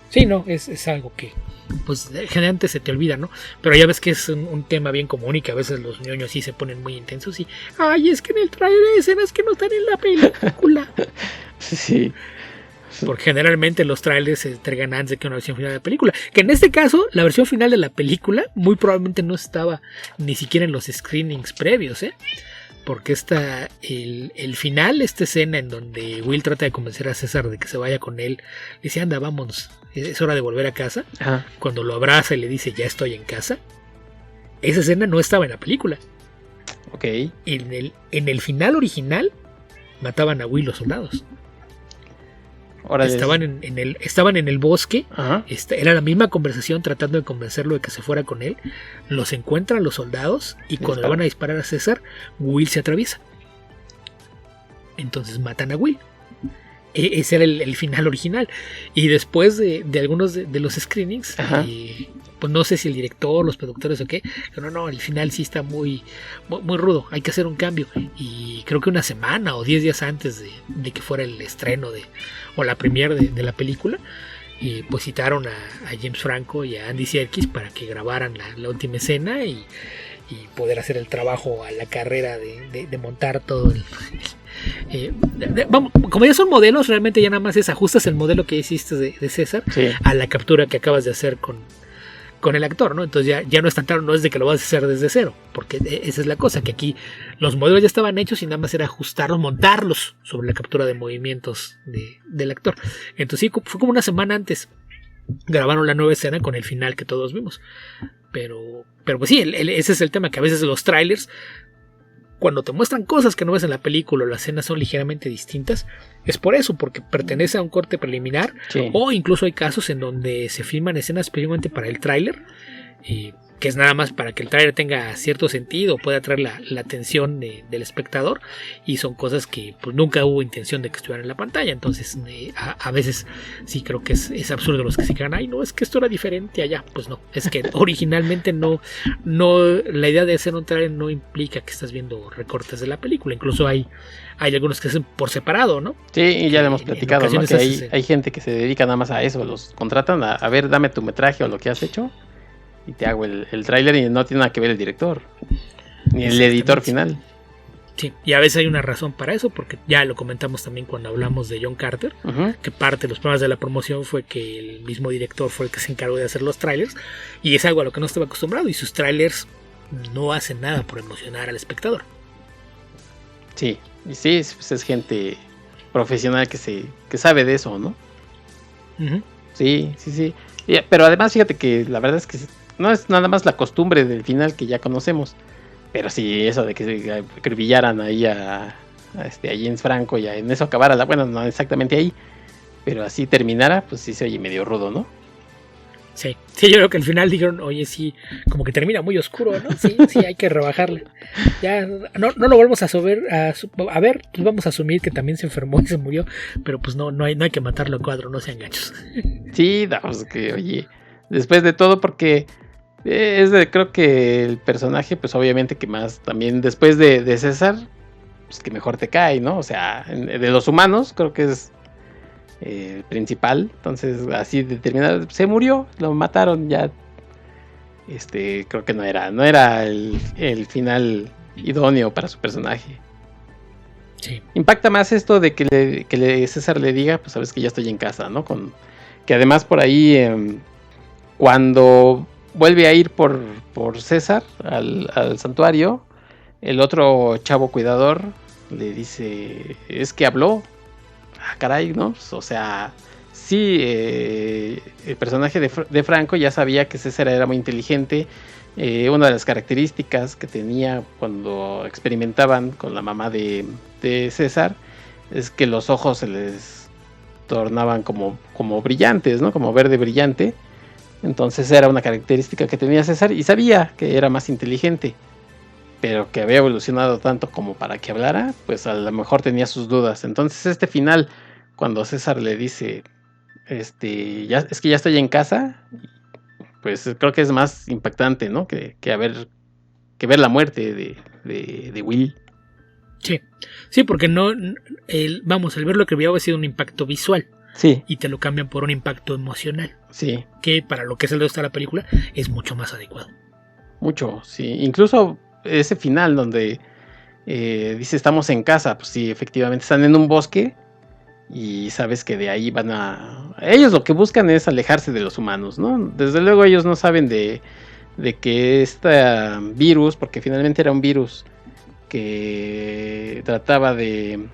Sí, no, es algo que pues generalmente se te olvida, ¿no? Pero ya ves que es un tema bien común y que a veces los ñoños sí se ponen muy intensos y ay, es que en el trailer hay escenas que no están en la película. Sí. Porque generalmente los trailers se entregan antes de que una versión final de la película. Que en este caso, la versión final de la película muy probablemente no estaba ni siquiera en los screenings previos, ¿eh? Porque está el final, esta escena en donde Will trata de convencer a César de que se vaya con él. Le dice, anda, vámonos, es hora de volver a casa. Ajá. Cuando lo abraza y le dice, ya estoy en casa. Esa escena no estaba en la película. Ok. En el final original mataban a Will los soldados. Estaban en el bosque. Ajá. Era la misma conversación tratando de convencerlo de que se fuera con él. Los encuentran los soldados y cuando le van a disparar a César, Will se atraviesa. Entonces matan a Will. Ese era el final original. Y después de algunos de los screenings, pues no sé si el director, los productores o qué, pero no, el final sí está muy, muy rudo, hay que hacer un cambio. Y creo que una semana o 10 días antes de que fuera el estreno o la premiere de la película, pues citaron a James Franco y a Andy Serkis para que grabaran la última escena y poder hacer el trabajo a la carrera de montar todo vamos, como ya son modelos, realmente ya nada más ajustas el modelo que hiciste de César, sí, a la captura que acabas de hacer con el actor, ¿no? Entonces ya no es tan claro, no es de que lo vas a hacer desde cero, porque esa es la cosa, que aquí los modelos ya estaban hechos y nada más era ajustarlos, montarlos sobre la captura de movimientos del actor. Entonces sí, fue como una semana antes grabaron la nueva escena con el final que todos vimos. Pero pues sí, ese es el tema, que a veces los trailers, cuando te muestran cosas que no ves en la película o las escenas son ligeramente distintas, es por eso, porque pertenece a un corte preliminar, sí, o incluso hay casos en donde se filman escenas específicamente para el tráiler, que es nada más para que el tráiler tenga cierto sentido, pueda atraer la atención del espectador, y son cosas que pues nunca hubo intención de que estuvieran en la pantalla. Entonces a veces sí creo que es absurdo los que se quedan, ay no, es que esto era diferente allá. Pues no, es que originalmente no la idea de hacer un tráiler no implica que estás viendo recortes de la película. Incluso hay algunos que hacen por separado, ¿no? Sí, y ya lo hemos platicado, ¿no? Que hay gente que se dedica nada más a eso, los contratan a ver, dame tu metraje o lo que has hecho y te hago el tráiler, y no tiene nada que ver el director ni el editor final. Sí, y a veces hay una razón para eso, porque ya lo comentamos también cuando hablamos de John Carter, que parte de los problemas de la promoción fue que el mismo director fue el que se encargó de hacer los trailers, y es algo a lo que no estaba acostumbrado, y sus trailers no hacen nada por emocionar al espectador. Sí, y sí, pues es gente profesional que sabe de eso, ¿no? Sí. Pero además fíjate que la verdad es que no es nada más la costumbre del final que ya conocemos, pero sí eso de que acribillaran ahí a James Franco y en eso acabara, bueno, no exactamente ahí, pero así terminara, pues sí se oye medio rudo, ¿no? Sí, yo creo que al final dijeron, oye, sí, como que termina muy oscuro, ¿no? Sí, hay que rebajarle. Ya no lo volvemos a ver, pues vamos a asumir que también se enfermó y se murió, pero pues no hay que matarlo a cuadro, no sean gachos. Sí, pues que, oye, después de todo, porque creo que el personaje, pues obviamente que más, también después de César, pues que mejor te cae, ¿no? O sea, de los humanos, creo que es principal. Entonces así determinado, se murió, lo mataron ya. Creo que no era el final idóneo para su personaje. Sí. Impacta más esto de que César le diga, pues sabes que ya estoy en casa, ¿no? Que además por ahí cuando vuelve a ir por César al santuario, el otro chavo cuidador le dice, es que habló. Ah, caray, ¿no? O sea, sí, el personaje de Franco ya sabía que César era muy inteligente. Una de las características que tenía cuando experimentaban con la mamá de César es que los ojos se les tornaban como brillantes, ¿no? Como verde brillante. Entonces era una característica que tenía César y sabía que era más inteligente, pero que había evolucionado tanto como para que hablara, pues a lo mejor tenía sus dudas. Entonces este final, cuando César le dice, es que ya estoy en casa, pues creo que es más impactante, ¿no? Que ver la muerte de Will. Sí, porque el verlo que había sido un impacto visual. Sí. Y te lo cambian por un impacto emocional. Sí. Que para lo que es el resto de la película es mucho más adecuado. Mucho, sí. Incluso ese final donde dice estamos en casa, pues sí, efectivamente están en un bosque y sabes que de ahí van a... Ellos lo que buscan es alejarse de los humanos, ¿no? Desde luego ellos no saben de que este virus, porque finalmente era un virus que trataba de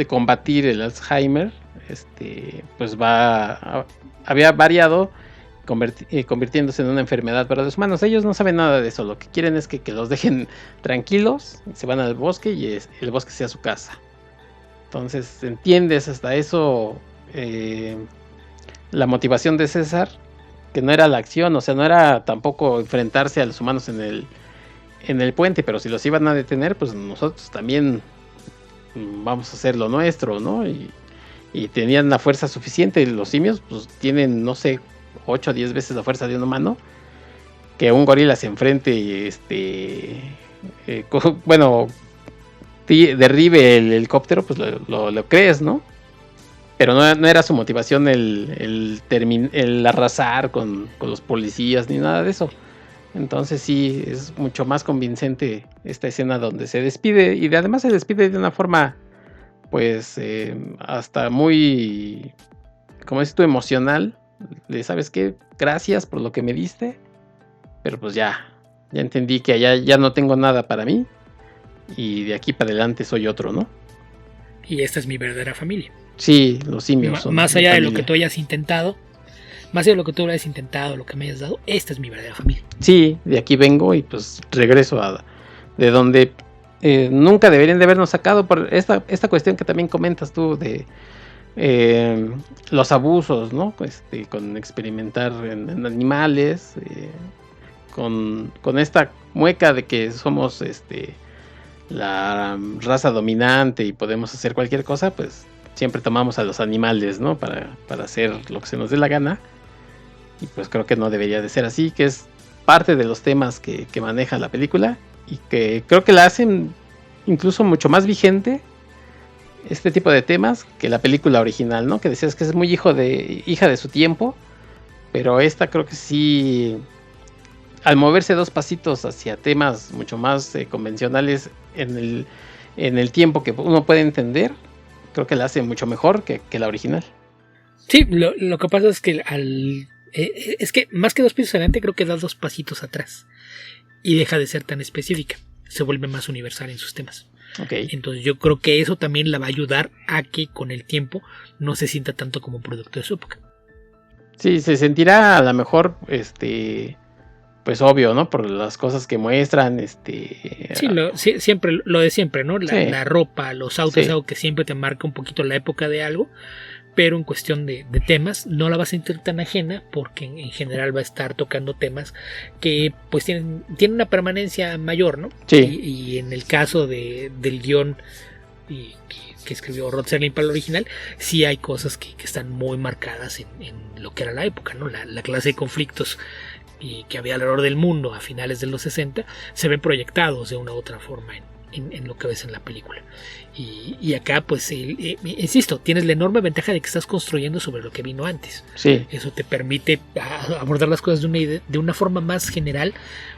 combatir el Alzheimer, pues había variado convirtiéndose en una enfermedad para los humanos. Ellos no saben nada de eso, lo que quieren es que los dejen tranquilos, se van al bosque y el bosque sea su casa. Entonces entiendes hasta eso la motivación de César, que no era la acción, o sea, no era tampoco enfrentarse a los humanos en el puente, pero si los iban a detener, pues nosotros también vamos a hacer lo nuestro, ¿no? Y tenían la fuerza suficiente. Los simios pues tienen, no sé, 8 o 10 veces la fuerza de un humano. Que un gorila se enfrente y derribe el helicóptero, pues lo crees, ¿no? Pero no era su motivación el arrasar con los policías ni nada de eso. Entonces sí, es mucho más convincente esta escena donde se despide, y además se despide de una forma, pues, hasta muy, como dices tú, emocional. ¿Sabes qué? Gracias por lo que me diste, pero pues ya entendí que allá ya no tengo nada para mí, y de aquí para adelante soy otro, ¿no? Y esta es mi verdadera familia. Sí, los simios son más allá de lo que tú hayas intentado. Más allá de lo que tú hayas intentado, lo que me hayas dado, esta es mi verdadera familia. Sí, de aquí vengo y pues regreso de donde nunca deberían de habernos sacado por esta cuestión que también comentas tú de los abusos, ¿no? Con experimentar en animales, con esta mueca de que somos la raza dominante y podemos hacer cualquier cosa, pues siempre tomamos a los animales, ¿no? Para hacer lo que se nos dé la gana. Y pues creo que no debería de ser así, que es parte de los temas que maneja la película y que creo que la hacen incluso mucho más vigente este tipo de temas que la película original, ¿no? Que decías que es muy hija de su tiempo, pero esta creo que sí, al moverse 2 pasitos hacia temas mucho más convencionales en el tiempo que uno puede entender, creo que la hace mucho mejor que la original. Sí, lo que pasa es que es que más que 2 pasos adelante, creo que da 2 pasitos atrás y deja de ser tan específica, se vuelve más universal en sus temas. Okay. Entonces yo creo que eso también la va a ayudar a que con el tiempo no se sienta tanto como un producto de su época. Sí, se sentirá a lo mejor pues obvio, ¿no? Por las cosas que muestran, Sí, siempre lo de siempre, ¿no? La ropa, los autos, es algo que siempre te marca un poquito la época de algo. Pero en cuestión de temas no la vas a sentir tan ajena, porque en general va a estar tocando temas que pues tienen una permanencia mayor, ¿no? Sí. Y en el caso del guión que escribió Rod Serling para el original, sí hay cosas que están muy marcadas en lo que era la época, ¿no? La clase de conflictos que había alrededor del mundo a finales de los 60 se ven proyectados de una u otra forma en lo que ves en la película. Y acá, pues, insisto, tienes la enorme ventaja de que estás construyendo sobre lo que vino antes. Sí. Eso te permite abordar las cosas de una forma más general,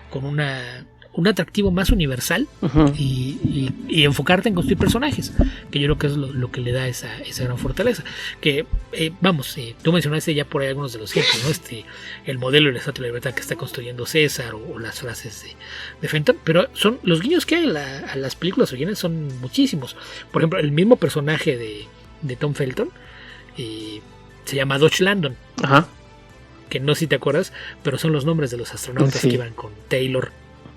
con un atractivo más universal, uh-huh. y enfocarte en construir personajes, que yo creo que es lo que le da esa gran fortaleza. Que, tú mencionaste ya por ahí algunos de los ejemplos, ¿no? El modelo de la Estatua de la Libertad que está construyendo César, o las frases de Fenton, pero son los guiños que hay a las películas originales son muchísimos. Por ejemplo, el mismo personaje de Tom Felton, se llama Dodge Landon. Ajá. Que no sé si te acuerdas, pero son los nombres de los astronautas Sí. que iban con Taylor.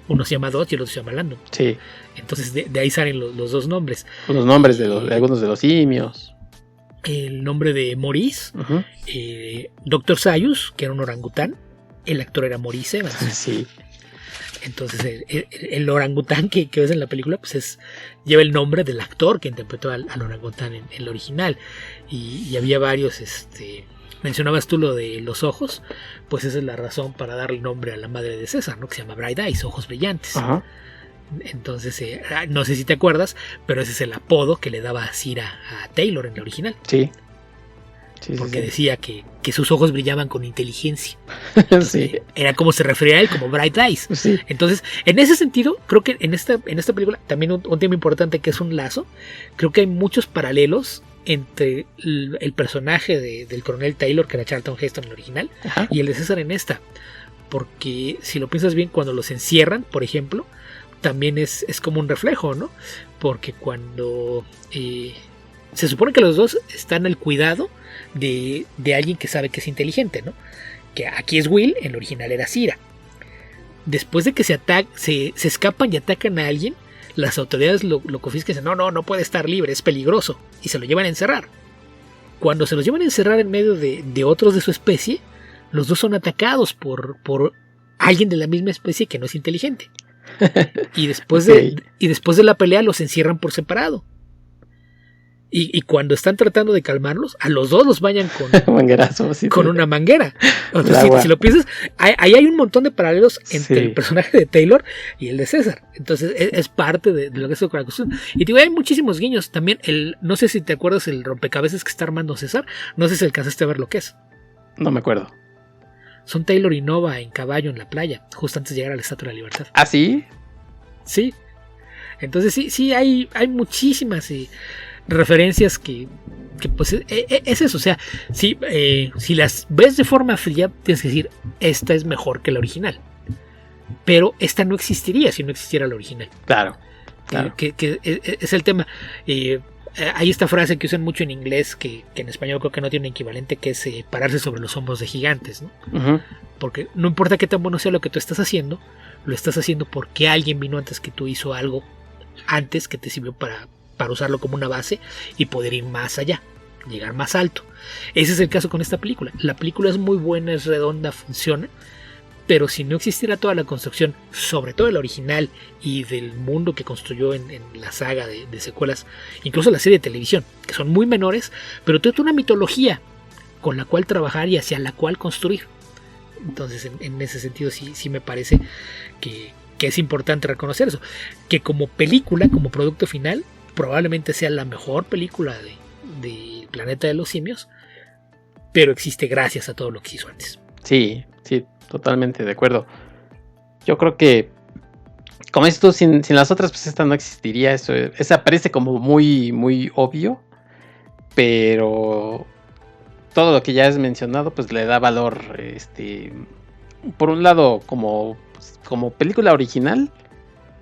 Uno se llama Dodge y el otro se llama Landon. Sí. Entonces de ahí salen los dos nombres. Los nombres de algunos de los simios. El nombre de Maurice, Ujú. Dr. Sayus, que era un orangután. El actor era Maurice Evans. Sí. Entonces el orangután que ves en la película pues lleva el nombre del actor que interpretó al orangután en el original. Y había varios, mencionabas tú lo de los ojos, pues esa es la razón para darle nombre a la madre de César, ¿no? Que se llama Bright Eyes, ojos brillantes. Ajá. Entonces, no sé si te acuerdas, pero ese es el apodo que le daba Sir a Taylor en el original. Sí. Sí, Porque sí. decía que sus ojos brillaban con inteligencia. Sí. Era como se refería a él, como Bright Eyes. Sí. Entonces, en ese sentido, creo que en esta película, también un tema importante que es un lazo, creo que hay muchos paralelos entre el personaje del coronel Taylor, que era Charlton Heston en el original, Ajá. y el de César en esta. Porque si lo piensas bien, cuando los encierran, por ejemplo, también es como un reflejo, ¿no? Porque cuando se supone que los dos están al cuidado de alguien que sabe que es inteligente, ¿no? Que aquí es Will, en el original era Cira. Después de que se escapan y atacan a alguien, las autoridades lo confiscan y dicen, no puede estar libre, es peligroso, y se lo llevan a encerrar. Cuando se los llevan a encerrar en medio de otros de su especie, los dos son atacados por alguien de la misma especie que no es inteligente. Y después, Okay. después de la pelea los encierran por separado. Y cuando están tratando de calmarlos, a los dos los bañan Manguerazo, sí, con sí. una manguera. O sea, Agua. si lo piensas, ahí hay un montón de paralelos entre Sí. el personaje de Taylor y el de César. Entonces es parte de lo que es la cuestión. Y te digo, hay muchísimos guiños. También, no sé si te acuerdas el rompecabezas que está armando César. No sé si alcanzaste a ver lo que es. No me acuerdo. Son Taylor y Nova en caballo en la playa, justo antes de llegar a la Estatua de la Libertad. ¿Ah, sí? Sí. Entonces sí hay muchísimas referencias que pues es eso. O sea, si las ves de forma fría, tienes que decir, esta es mejor que la original. Pero esta no existiría si no existiera la original. Claro. Claro. Que es el tema. Hay esta frase que usan mucho en inglés, que en español creo que no tiene un equivalente, que es pararse sobre los hombros de gigantes, ¿no? Ujú. Porque no importa qué tan bueno sea lo que tú estás haciendo, lo estás haciendo porque alguien vino antes que tú, hizo algo antes que te sirvió para usarlo como una base y poder ir más allá, llegar más alto. Ese es el caso con esta película. La película es muy buena, es redonda, funciona, pero si no existiera toda la construcción, sobre todo el original y del mundo que construyó en la saga de secuelas, incluso la serie de televisión, que son muy menores, pero tiene una mitología con la cual trabajar y hacia la cual construir. Entonces, en ese sentido sí me parece que es importante reconocer eso, que como película, como producto final, probablemente sea la mejor película de Planeta de los Simios, pero existe gracias a todo lo que hizo antes. Sí, sí, totalmente de acuerdo. Yo creo que, como dices tú, sin las otras, pues esta no existiría. Esa parece como muy, muy obvio, pero todo lo que ya has mencionado, pues le da valor, por un lado, como película original,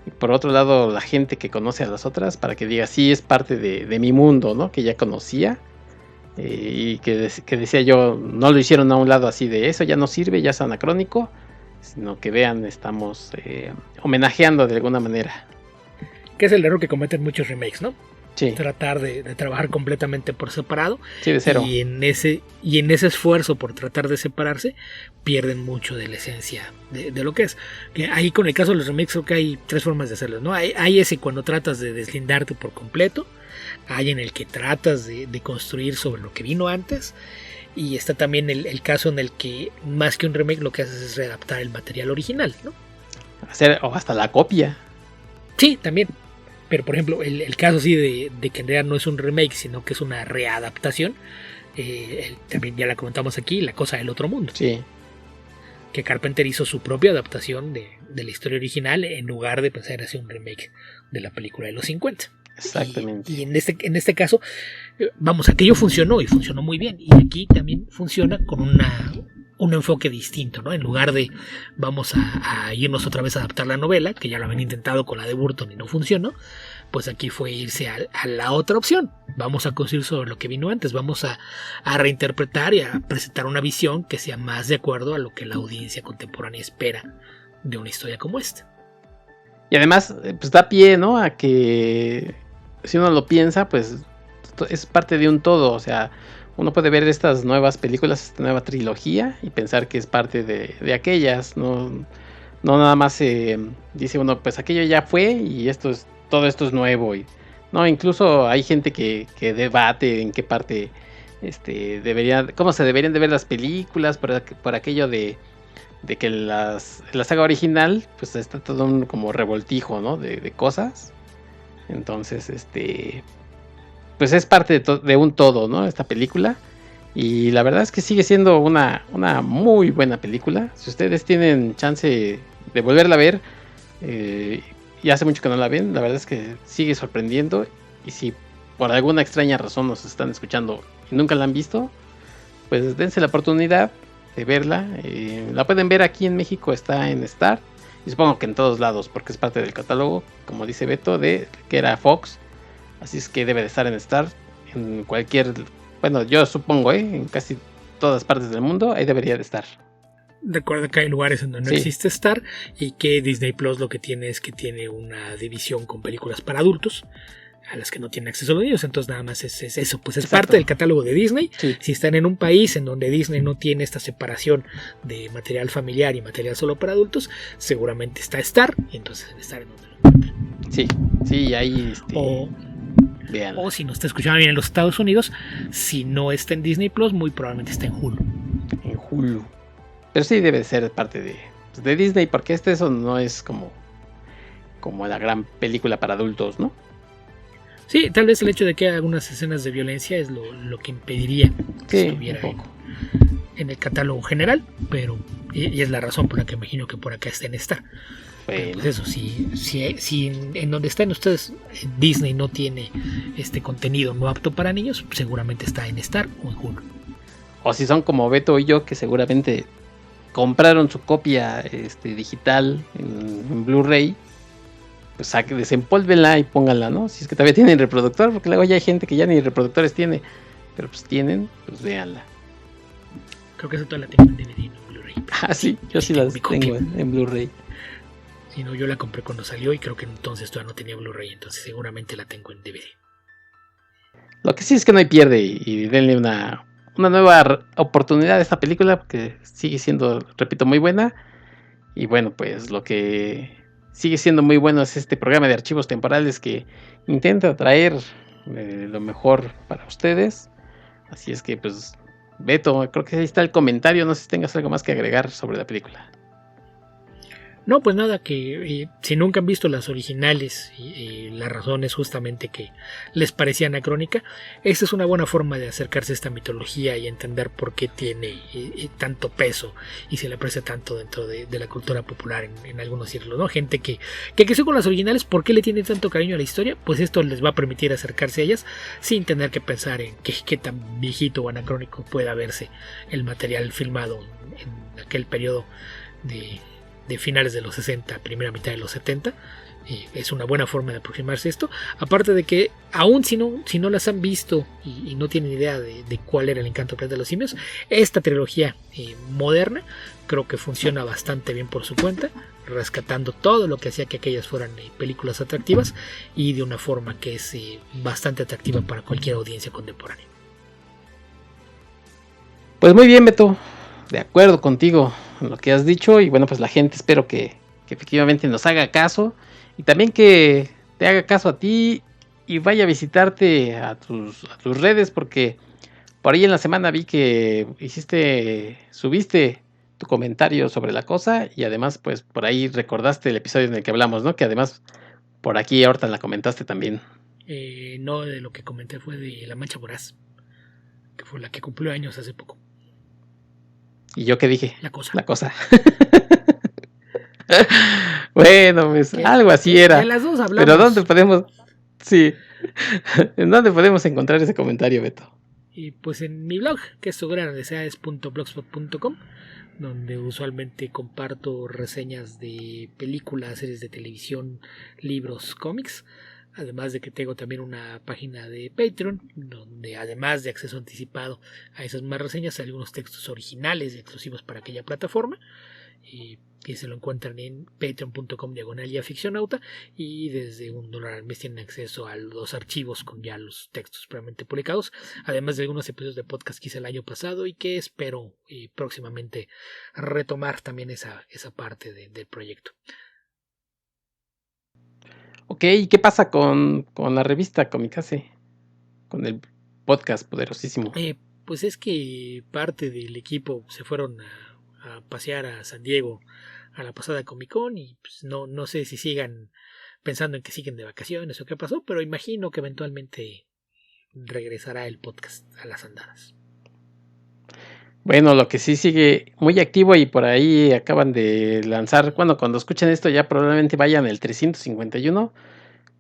y por otro lado, la gente que conoce a las otras, para que diga, sí, es parte de mi mundo, ¿no? Que ya conocía. Y que decía yo, no lo hicieron a un lado así de eso, ya no sirve, ya es anacrónico, sino que vean, estamos homenajeando de alguna manera. Que es el error que cometen muchos remakes, ¿no? Sí, Tratar de trabajar completamente por separado. sí, de cero. Y en ese esfuerzo por tratar de separarse, pierden mucho de la esencia de lo que es. Que ahí con el caso de los remakes creo que hay tres formas de hacerlo, ¿no? Hay ese cuando tratas de deslindarte por completo. Hay en el que tratas de construir sobre lo que vino antes. Y está también el caso en el que más que un remake lo que haces es readaptar el material original, ¿no? Hacer, o hasta la copia. Sí, también. Pero por ejemplo, el caso sí de que en realidad no es un remake, sino que es una readaptación. También ya la comentamos aquí, La Cosa del Otro Mundo. Sí, Que Carpenter hizo su propia adaptación de la historia original en lugar de pensar en hacer un remake de la película de los 50. exactamente. Y en este caso, vamos, aquello funcionó y funcionó muy bien. Y aquí también funciona con un enfoque distinto, ¿no? En lugar de vamos a irnos otra vez a adaptar la novela, que ya lo habían intentado con la de Burton y no funcionó, pues aquí fue irse a la otra opción. Vamos a construir sobre lo que vino antes, vamos a reinterpretar y a presentar una visión que sea más de acuerdo a lo que la audiencia contemporánea espera de una historia como esta. Y además, pues da pie, ¿no? A que si uno lo piensa, pues es parte de un todo. O sea, uno puede ver estas nuevas películas, esta nueva trilogía y pensar que es parte de aquellas. No nada más dice uno, pues aquello ya fue y todo esto es nuevo. No, incluso hay gente que debate en qué parte cómo se deberían de ver las películas por aquello de que la saga original pues está todo un como revoltijo, ¿no? de cosas. Entonces, pues es parte de un todo, ¿no? Esta película. Y la verdad es que sigue siendo una muy buena película. Si ustedes tienen chance de volverla a ver, y hace mucho que no la ven, la verdad es que sigue sorprendiendo. Y si por alguna extraña razón nos están escuchando y nunca la han visto, pues dense la oportunidad de verla. La pueden ver aquí en México, está en Star. Y supongo que en todos lados, porque es parte del catálogo, como dice Beto, que era Fox. Así es que debe de estar en Star. En cualquier, bueno, yo supongo, en casi todas partes del mundo, ahí debería de estar. Recuerda que hay lugares en donde no existe Star y que Disney Plus lo que tiene es que tiene una división con películas para adultos a las que no tienen acceso los niños, entonces nada más es eso, pues es Exacto. Parte del catálogo de Disney. Sí. Si están en un país en donde Disney no tiene esta separación de material familiar y material solo para adultos, seguramente está Star y entonces debe estar en donde lo encuentren. Sí, ahí o si no está escuchando bien en los Estados Unidos, si no está en Disney Plus, muy probablemente está en Hulu. En Hulu. Pero sí debe ser parte de Disney, porque eso no es como la gran película para adultos, ¿no? Sí, tal vez el hecho de que haya algunas escenas de violencia es lo que impediría que estuviera en el catálogo general, pero y es la razón por la que imagino que por acá está en Star. Bueno. Pues eso, si en donde están ustedes Disney no tiene este contenido no apto para niños, seguramente está en Star o en Hulu. O si son como Beto y yo, que seguramente compraron su copia digital en Blu-ray, pues desempólvenla y pónganla, ¿no? Si es que todavía tienen reproductor, porque luego ya hay gente que ya ni reproductores tiene, pero pues tienen, pues véanla. Creo que esa toda la tengo en DVD, no en Blu-ray. Ah, sí, yo sí las tengo en Blu-ray. Si no, yo la compré cuando salió y creo que entonces todavía no tenía Blu-ray, entonces seguramente la tengo en DVD. Lo que sí es que no hay pierde y denle una nueva oportunidad a esta película, porque sigue siendo, repito, muy buena. Y bueno, pues lo que sigue siendo muy bueno es este programa de archivos temporales que intenta traer lo mejor para ustedes. Así es que pues Beto, creo que ahí está el comentario, no sé si tengas algo más que agregar sobre la película. No, pues nada, que si nunca han visto las originales y la razón es justamente que les parecía anacrónica, esta es una buena forma de acercarse a esta mitología y entender por qué tiene tanto peso y se le aprecia tanto dentro de la cultura popular en algunos círculos, ¿no? Gente que creció con las originales, ¿por qué le tiene tanto cariño a la historia? Pues esto les va a permitir acercarse a ellas sin tener que pensar en qué tan viejito o anacrónico pueda verse el material filmado en aquel periodo de finales de los 60, primera mitad de los 70. Es una buena forma de aproximarse a esto. Aparte de que, aún si no las han visto y no tienen idea de cuál era el encanto de los simios, esta trilogía moderna creo que funciona bastante bien por su cuenta, rescatando todo lo que hacía que aquellas fueran películas atractivas y de una forma que es bastante atractiva para cualquier audiencia contemporánea. Pues muy bien, Beto. De acuerdo contigo en lo que has dicho y bueno, pues la gente espero que efectivamente nos haga caso y también que te haga caso a ti y vaya a visitarte a tus redes, porque por ahí en la semana vi que subiste tu comentario sobre la cosa y además pues por ahí recordaste el episodio en el que hablamos, ¿no? Que además por aquí ahorita la comentaste también. No, de lo que comenté fue de La Mancha Voraz, que fue la que cumplió años hace poco. ¿Y yo qué dije? La cosa. Bueno, pues algo así era. De las dos hablamos. Pero ¿dónde podemos? Sí. ¿En dónde podemos encontrar ese comentario, Beto? Y pues en mi blog, que es sugrandeseades.blogspot.com, donde usualmente comparto reseñas de películas, series de televisión, libros, cómics. además de que tengo también una página de Patreon, donde además de acceso anticipado a esas más reseñas, hay algunos textos originales exclusivos para aquella plataforma, que se lo encuentran en patreon.com/yaficcionauta, y desde $1 al mes tienen acceso a los archivos con ya los textos previamente publicados, además de algunos episodios de podcast que hice el año pasado y que espero próximamente retomar también esa parte del proyecto. Ok, ¿y qué pasa con la revista Comicase? Con el podcast poderosísimo. Pues es que parte del equipo se fueron a pasear a San Diego a la pasada Comic Con, y pues no sé si sigan pensando en que siguen de vacaciones o qué pasó, pero imagino que eventualmente regresará el podcast a las andadas. Bueno, lo que sí sigue muy activo, y por ahí acaban de lanzar, bueno, cuando escuchen esto ya probablemente vayan el 351,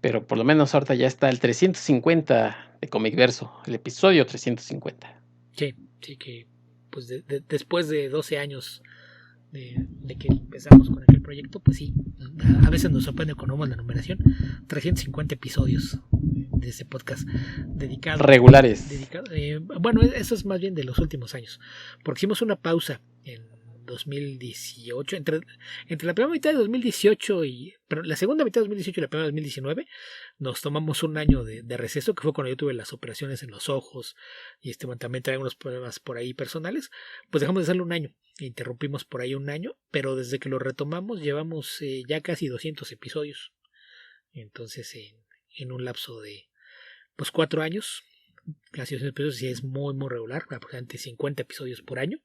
pero por lo menos ahorita ya está el 350 de Comicverso, el episodio 350. Sí, que pues después de 12 años de que empezamos con aquel proyecto, pues sí, a veces nos sorprende cuando vemos la numeración. 350 episodios de este podcast dedicado. Regulares. Bueno, eso es más bien de los últimos años, porque hicimos una pausa en 2018, entre la primera mitad de 2018 pero la segunda mitad de 2018 y la primera de 2019, nos tomamos un año de receso, que fue cuando yo tuve las operaciones en los ojos y también traía unos problemas por ahí personales. Pues dejamos de hacerlo un año, interrumpimos por ahí un año, pero desde que lo retomamos llevamos ya casi 200 episodios. Entonces en un lapso de 4 años, casi 200 episodios, sí es muy muy regular, aproximadamente 50 episodios por año,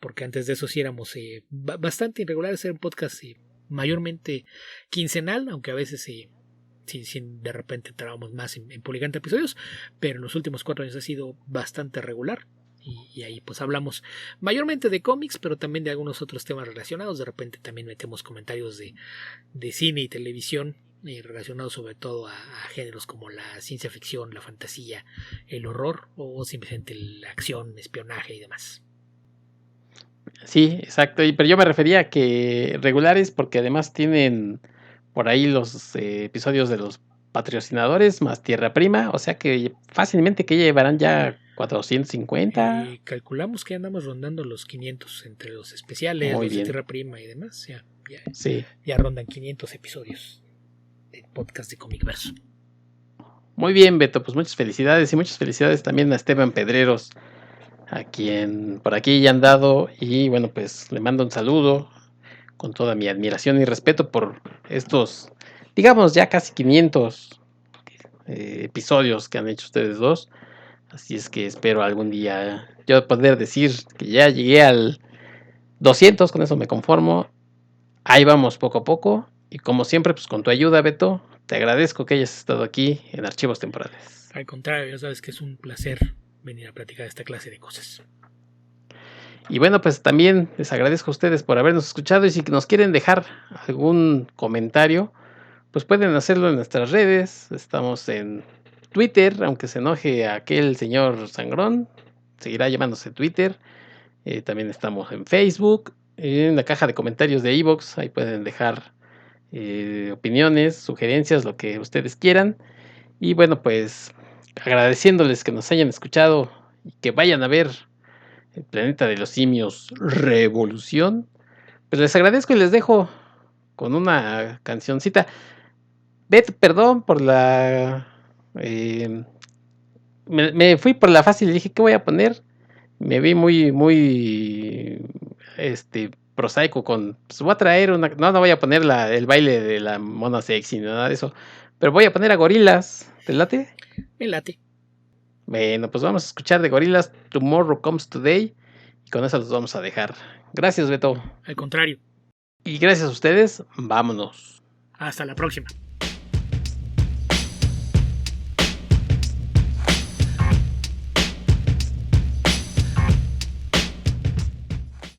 porque antes de eso sí éramos bastante irregulares. Era un podcast mayormente quincenal, aunque a veces sin de repente entrábamos más en publicando episodios, pero en los últimos 4 años ha sido bastante regular, y ahí pues hablamos mayormente de cómics, pero también de algunos otros temas relacionados. De repente también metemos comentarios de cine y televisión, relacionados sobre todo a géneros como la ciencia ficción, la fantasía, el horror, o simplemente la acción, espionaje y demás. Sí, exacto, pero yo me refería a que regulares porque además tienen por ahí los episodios de los patrocinadores más Tierra Prima, o sea que fácilmente que llevarán ya 450. Calculamos que andamos rondando los 500 entre los especiales, Muy los bien. de Tierra Prima y demás. Sí. Ya rondan 500 episodios de podcast de Comicverso. Muy bien, Beto, pues muchas felicidades, y muchas felicidades también a Esteban Pedreros, a quien por aquí ya han dado, y bueno, pues le mando un saludo con toda mi admiración y respeto por estos, digamos, ya casi 500 episodios que han hecho ustedes dos. Así es que espero algún día yo poder decir que ya llegué al 200, con eso me conformo. Ahí vamos poco a poco, y como siempre, pues con tu ayuda, Beto, te agradezco que hayas estado aquí en Archivos Temporales. Al contrario, ya sabes que es un placer venir a platicar esta clase de cosas. Y bueno, pues también les agradezco a ustedes por habernos escuchado, y si nos quieren dejar algún comentario, pues pueden hacerlo en nuestras redes. Estamos en Twitter, aunque se enoje aquel señor sangrón, seguirá llamándose Twitter. También estamos en Facebook, en la caja de comentarios de iVoox, ahí pueden dejar opiniones, sugerencias, lo que ustedes quieran. Y bueno, pues agradeciéndoles que nos hayan escuchado y que vayan a ver El Planeta de los Simios Revolución, pues les agradezco y les dejo con una cancioncita. Perdón por la... me fui por la fácil y dije, ¿qué voy a poner? Me vi muy prosaico con... Pues voy a traer una... No voy a poner el baile de la mona sexy, nada de eso. Pero voy a poner a Gorilas. ¿Te late? Me late. Bueno, pues vamos a escuchar de Gorilas Tomorrow Comes Today, y con eso los vamos a dejar. Gracias, Beto. Al contrario. Y gracias a ustedes, vámonos. Hasta la próxima.